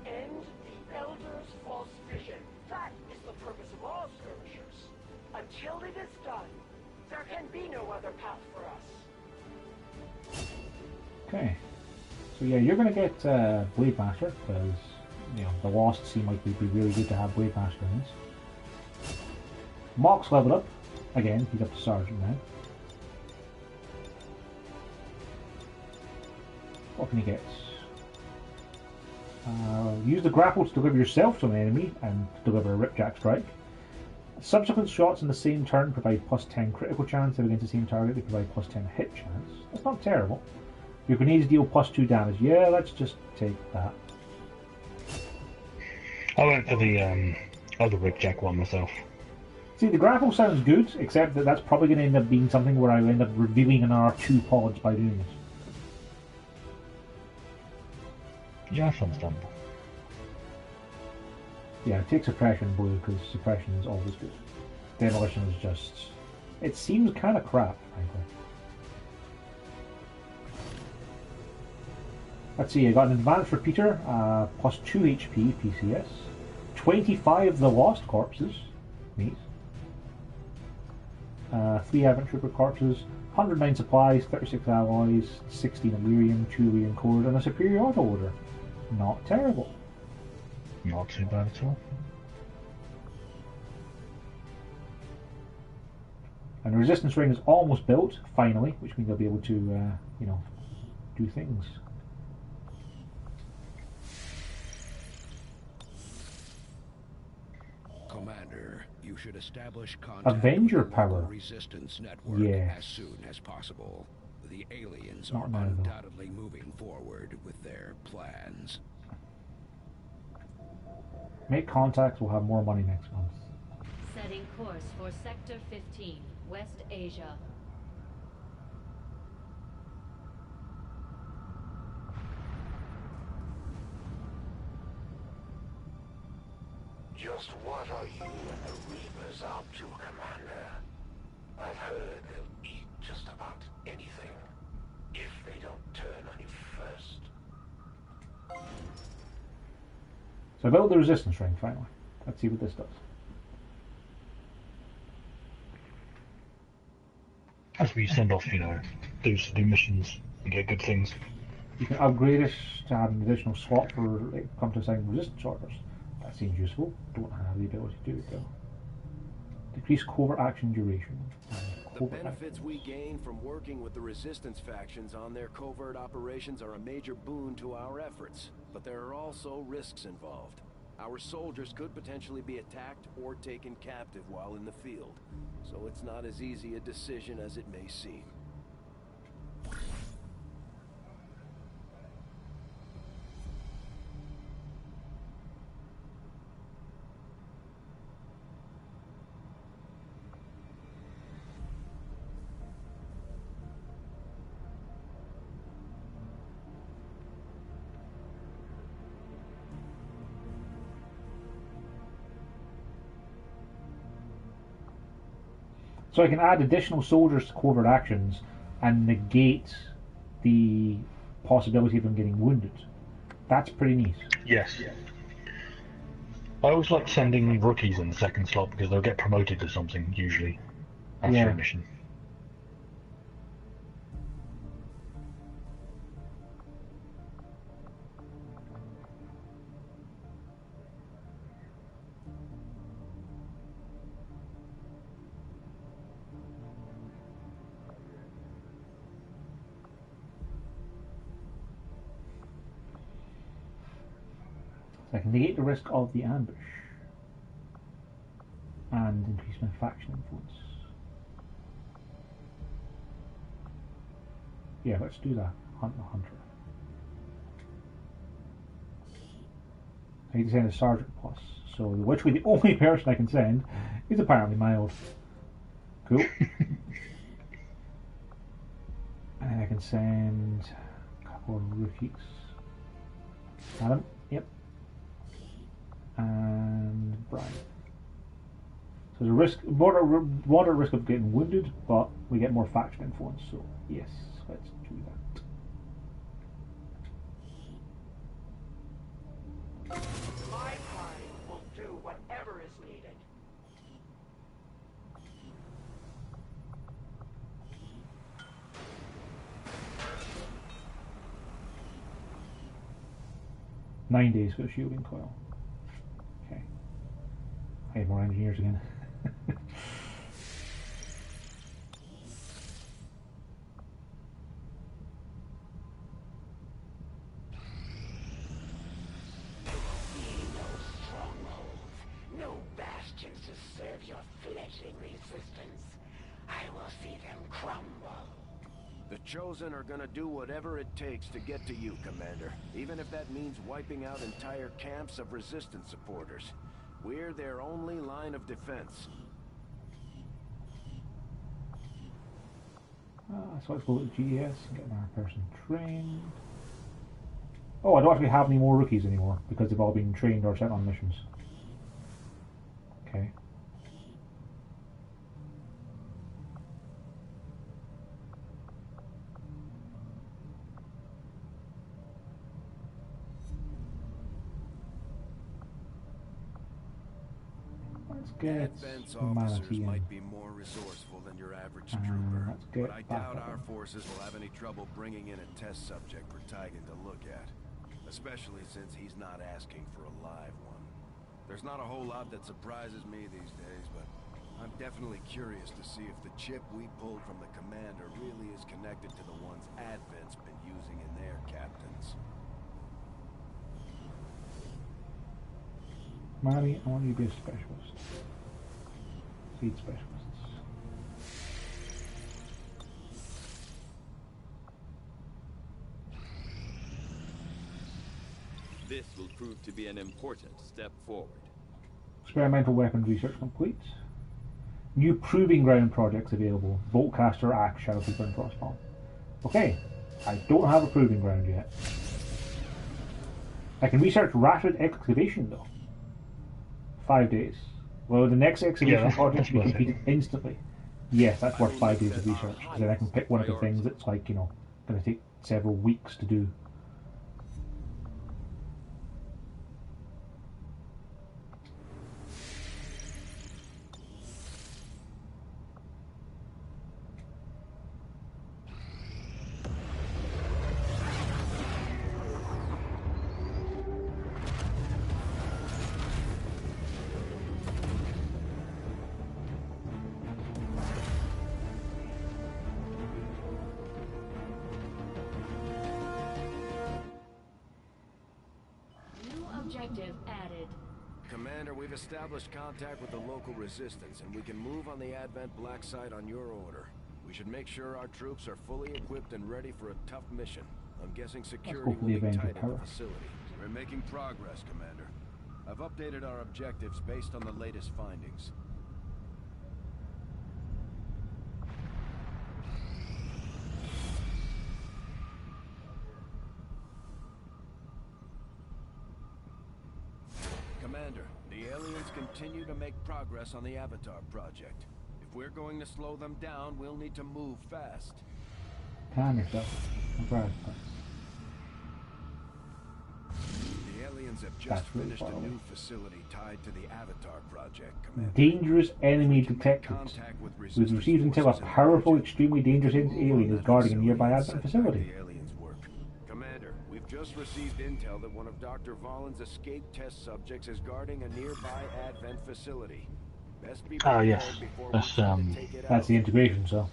End the Elder's false vision. That is the purpose of all skirmishers. Until it is done, there can be no other path for us. Okay. So yeah, you're going to get Blade Master, because the Lost seem like it'd be really good to have Blade Master in this. Mock's leveled up. Again, he's up to Sergeant now. What can he get? Use the grapple to deliver yourself to an enemy and deliver a Ripjack strike. Subsequent shots in the same turn provide plus 10 critical chance. If against the same target, they provide plus 10 hit chance. That's not terrible. Your grenades deal plus 2 damage. Yeah, let's just take that. I went for the other Ripjack one myself. See, the grapple sounds good, except that that's probably going to end up being something where I end up revealing another 2 pods by doing it. Yeah, that's understandable. Yeah, take suppression blue because suppression is always good. Demolition is just... It seems kind of crap, frankly. Let's see, I got an advanced repeater, plus 2 HP PCS, 25 the lost corpses, neat. 3 Advent Trooper corpses, 109 supplies, 36 alloys, 16 Illyrium, 2 Illyrium cores, and a superior auto order. Not terrible. Not too bad at all. And the resistance ring is almost built, finally, which means I'll be able to, you know, do things. Commander, you should establish contact Avenger with the local power. resistance network Yes. as soon as possible. The aliens Not are now, though. undoubtedly moving forward with their plans. Make contact, we'll have more money next month. Setting course for Sector 15, West Asia. Just what are you and the Reapers up to, Commander? I've heard they'll eat just about anything, if they don't turn on you first. So I built the resistance ring, finally. Let's see what this does. As we send off, you know, dudes to do missions and get good things. You can upgrade it to add an additional slot for come to assign resistance orders. That seems useful. Don't have the ability to do it though. Decrease covert action duration. The benefits we gain from working with the resistance factions on their covert operations are a major boon to our efforts, but there are also risks involved. Our soldiers could potentially be attacked or taken captive while in the field, so it's not as easy a decision as it may seem. So I can add additional soldiers to covert actions and negate the possibility of them getting wounded. That's pretty neat. Yes. I always like sending rookies in the second slot because they'll get promoted to something, usually, after a mission. So I can negate the risk of the ambush and increase my faction influence. Yeah, let's do that. Hunt the hunter. I need to send a sergeant plus, so literally the only person I can send is apparently mild. Cool. And I can send a couple of rookies. Adam, yep. And Brian. So there's a risk, moderate risk of getting wounded, but we get more faction influence, so yes, let's do that. My party will do whatever is needed. Nine days for the shielding coil. Okay. I have more engineers again. No bastions to serve your fledgling resistance. I will see them crumble. The Chosen are gonna do whatever it takes to get to you, Commander. Even if that means wiping out entire camps of Resistance supporters. We're their only line of defense. So let's go to GES and get another person trained. Oh, I don't actually have any more rookies anymore because they've all been trained or sent on missions. Okay. Let's get Advent's humanity officers in. might be more resourceful than your average trooper, let's get but I back doubt up. our forces will have any trouble bringing in a test subject for Tigan to look at, especially since he's not asking for a live one. There's not a whole lot that surprises me these days, but I'm definitely curious to see if the chip we pulled from the commander really is connected to the ones Advent's been using in their captains. Marty, I want you to be a specialist. Seed specialists. This will prove to be an important step forward. Experimental weapons research complete. New proving ground projects available. Voltcaster, Axe, Shadow Keeper, and Frostbomb. Okay, I don't have a proving ground yet. I can research rapid excavation though. 5 days. Well, the next excavation project will be completed instantly. Yes, that's worth 5 days of research. Because then I can pick one of the things that's like, you know, going to take several weeks to do. Objective added. Commander, we've established contact with the local resistance, and we can move on the Advent Black site on your order. We should make sure our troops are fully equipped and ready for a tough mission. I'm guessing security will be tight at the facility. We're making progress, Commander. I've updated our objectives based on the latest findings. Commander, the aliens continue to make progress on the Avatar project. If we're going to slow them down, we'll need to move fast. Calm yourself. The aliens have just finished a new facility tied to the Avatar project, Commander. Dangerous enemy detected. We've received intel a powerful, extremely dangerous alien is guarding a nearby Advent facility. Commander, we've just received intel that one of Dr. Vollin's escape test subjects is guarding a nearby Advent facility. Best be prepared yes. before That's, we take it out. That's the integration, so.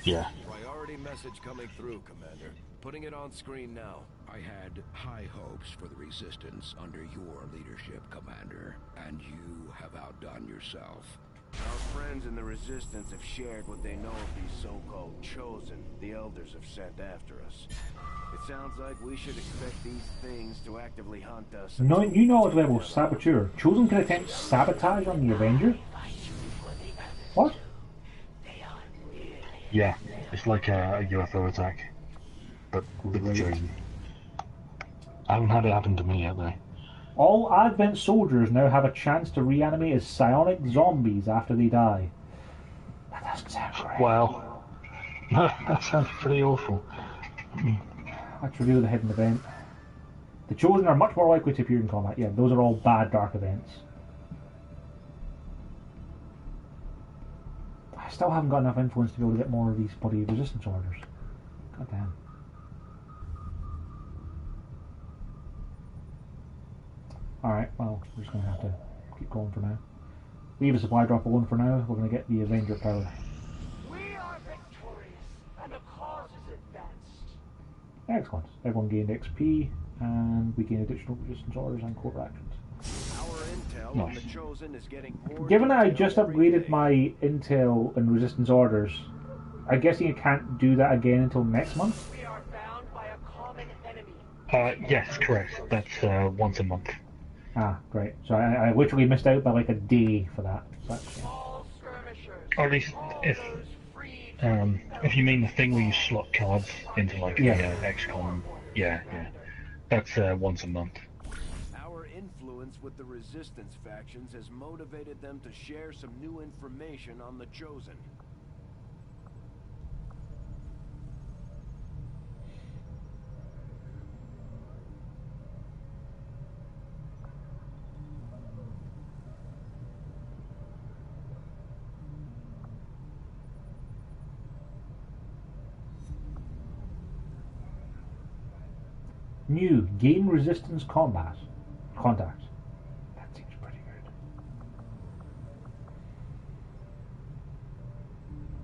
Yeah. Priority message coming through, Commander. Putting it on screen now. I had high hopes for the Resistance under your leadership, Commander, and you have outdone yourself. Our friends in the Resistance have shared what they know of these so-called Chosen the Elders have sent after us. It sounds like we should expect these things to actively hunt us. No, you know at level Saboteur. Chosen can attempt sabotage on the Avengers? What? Yeah, it's like a UFO attack, but with the Chosen. I haven't had it happen to me yet, though. All Advent soldiers now have a chance to reanimate as psionic zombies after they die. That doesn't sound great. Well, that sounds pretty awful. Let's reveal the hidden event. The Chosen are much more likely to appear in combat. Yeah, those are all bad dark events. I still haven't got enough influence to be able to get more of these bloody resistance orders. God damn. Alright, well, we're just going to have to keep going for now. Leave a supply drop alone for now. We're going to get the Avenger power. We are victorious, and the cause is advanced. Excellent. Everyone gained XP, and we gained additional resistance orders and court actions. Our intel on the Chosen is getting more. Given that I just upgraded my intel and resistance orders, I guess you can't do that again until next month? We are bound by a common enemy. Yes, correct. That's once a month. Ah, great. So I literally missed out by like a day for that. So Or at least if you mean the thing where you slot cards into like the XCOM, yeah. That's once a month. Our influence with the resistance factions has motivated them to share some new information on the Chosen. New game resistance combat contact. That seems pretty good.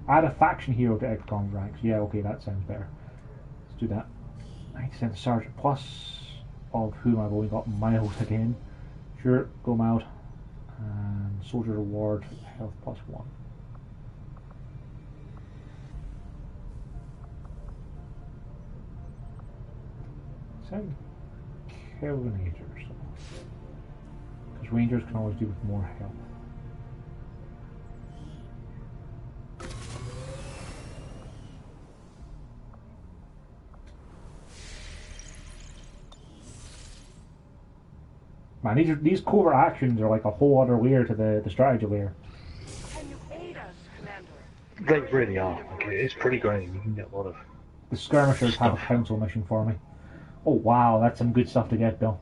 Add a faction hero to XCOM ranks. Yeah, okay, that sounds better. Let's do that. 90% sergeant plus, of whom I've only got mild again. Sure, go mild. And soldier reward, health plus 1. Sound Kelvinators. Because Rangers can always do with more health. Man, these covert actions are like a whole other layer to the strategy layer. Can you aid us, Commander? They really are. Like, it's pretty great. You can get a lot of. The skirmishers have a council mission for me. Oh wow, that's some good stuff to get, Bill.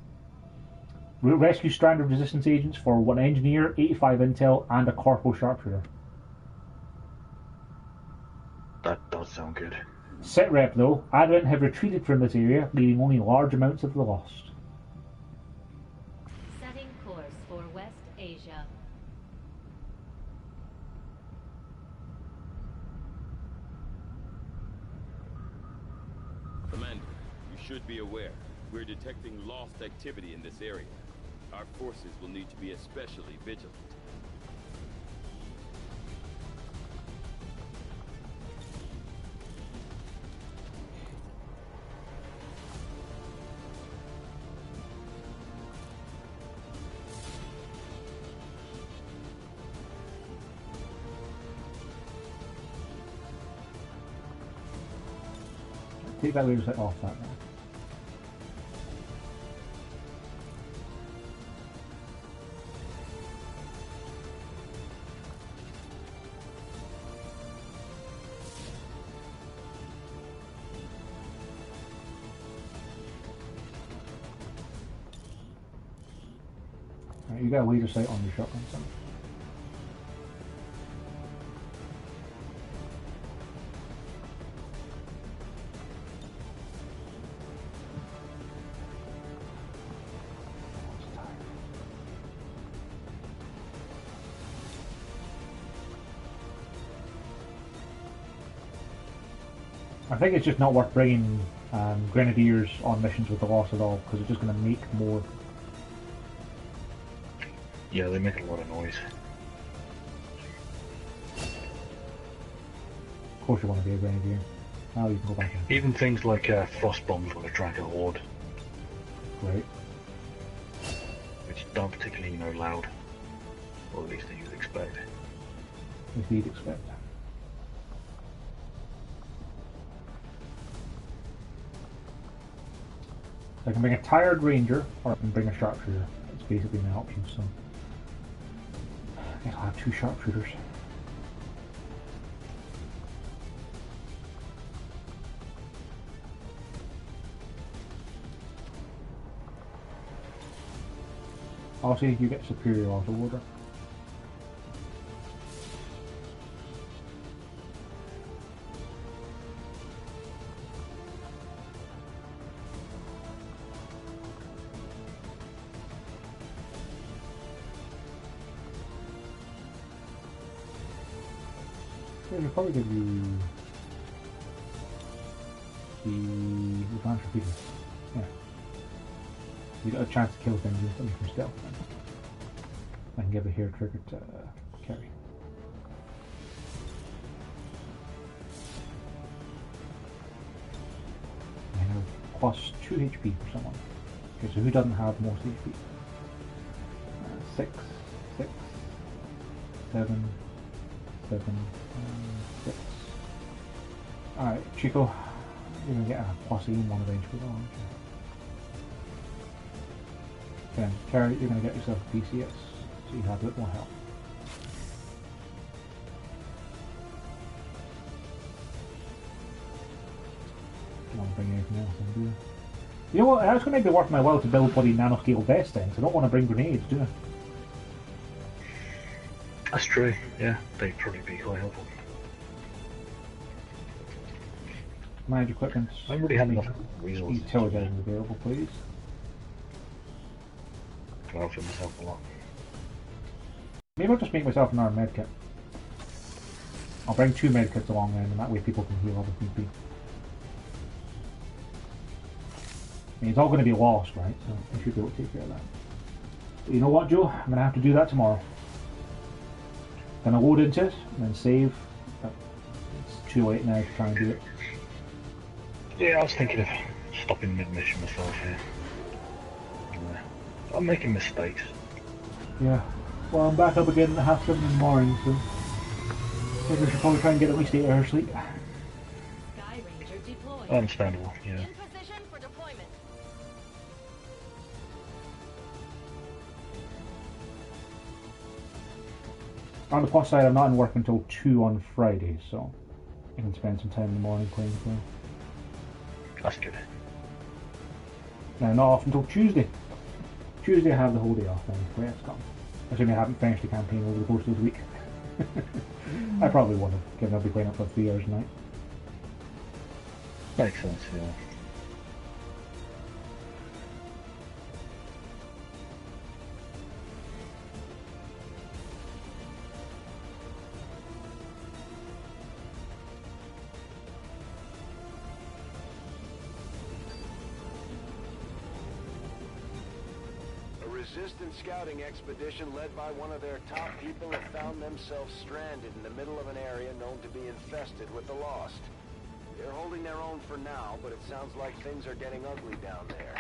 Rescue stranded resistance agents for 1 engineer, 85 intel, and a corporal sharpshooter. That does sound good. Sit rep though, Advent have retreated from this area, leaving only large amounts of the lost. Setting course for West Asia. Commander, you should be aware. We're detecting lost activity in this area. Our forces will need to be especially vigilant. Take that laser sight off that now. Right, you got a laser sight on your shotgun, son. I think it's just not worth bringing grenadiers on missions with the loss at all, because it's just going to make more. Yeah, they make a lot of noise. Of course you want to be a grenadier. Now you can go back in. Even things like frost bombs will attract a horde. Right. Which aren't particularly, loud. Or at least that you'd expect. As you'd expect. I can bring a tired ranger, or I can bring a sharpshooter. That's basically my options, so I think I'll have 2 sharpshooters. I'll see if you get superior auto order. Yeah, we'll probably give you the advanced repeater. Yeah. You got a chance to kill things instantly from stealth. I can give a hair trigger to carry. I have plus 2 HP for someone. Okay, so who doesn't have most HP? 6, 6, 7, 7, 6. Alright, Chico, you're going to get a plus 1 eventually, aren't you? Then, Carrie, you're going to get yourself a PCS, so you have a bit more health. Don't want to bring anything else in, do you? You know what, it's going to be worth my while to build bloody nanoscale vest things. I don't want to bring grenades, do I? That's true, yeah. They'd probably be quite helpful. Manage equipment. I already have enough resources. Utility items available, please. I'll fill myself a lot. Maybe I'll just make myself an armed medkit. I'll bring 2 medkits along then, and that way people can heal up if need be. I mean, it's all going to be lost, right? So I should be able to take care of that. But you know what, Joe? I'm going to have to do that tomorrow. Gonna load into it, and then save. But it's too late now to try and do it. Yeah, I was thinking of stopping mid-mission myself here. I'm making mistakes. Yeah. Well, I'm back up again at 7:30 in the morning, so I think I should probably try and get at least 8 hours sleep. Sky Ranger deployed. Understandable, yeah. In position for deployment. On the plus side, I'm not in work until 2 on Friday, so I can spend some time in the morning playing as well. That's good. Now, not off until Tuesday. Tuesday I have the whole day off then, where it's gone. Assuming I haven't finished the campaign over the course of the week. I probably won't have, given I'll be playing up for 3 hours a night. Makes sense, yeah. Resistance scouting expedition led by one of their top people have found themselves stranded in the middle of an area known to be infested with the Lost. They're holding their own for now, but it sounds like things are getting ugly down there.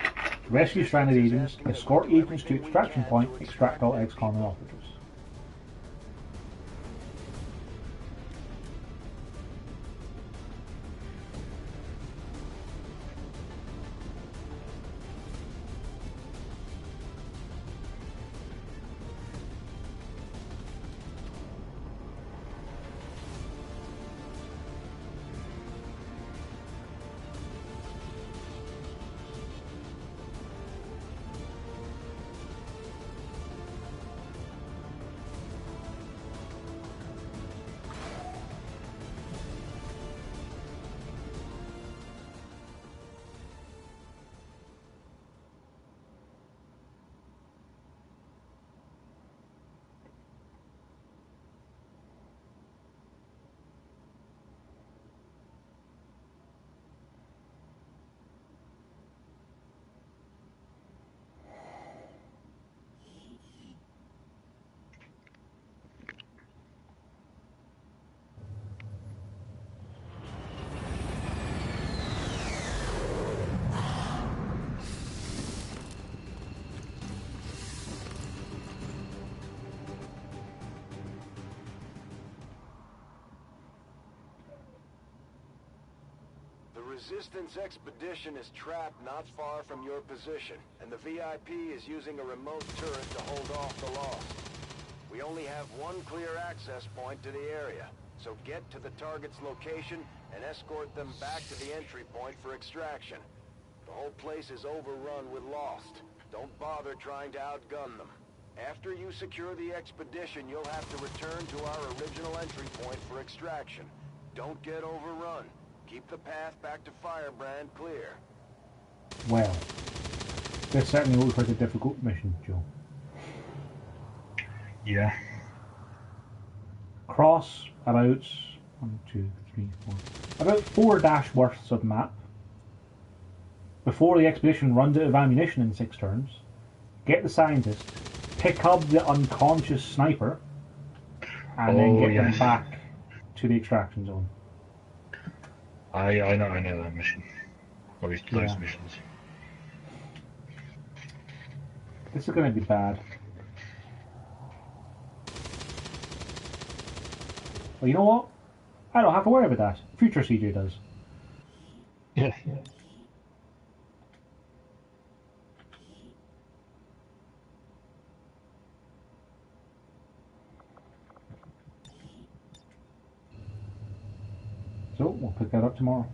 Rescue stranded agents, escort agents to extraction point, extract all ex-con operatives. Resistance expedition is trapped not far from your position, and the VIP is using a remote turret to hold off the Lost. We only have one clear access point to the area, so get to the target's location and escort them back to the entry point for extraction. The whole place is overrun with Lost. Don't bother trying to outgun them. After you secure the expedition, you'll have to return to our original entry point for extraction. Don't get overrun. Keep the path back to Firebrand clear. Well, this certainly looks like a difficult mission, Joe. Yeah. Cross about 1, 2, 3, 4, about 4 dash worths of map before the expedition runs out of ammunition in 6 turns. Get the scientist, pick up the unconscious sniper, and then get them back to the extraction zone. I know that mission. Or at least those missions. This is going to be bad. Well, you know what? I don't have to worry about that. Future CJ does. Yeah. Cool, we'll pick that up tomorrow.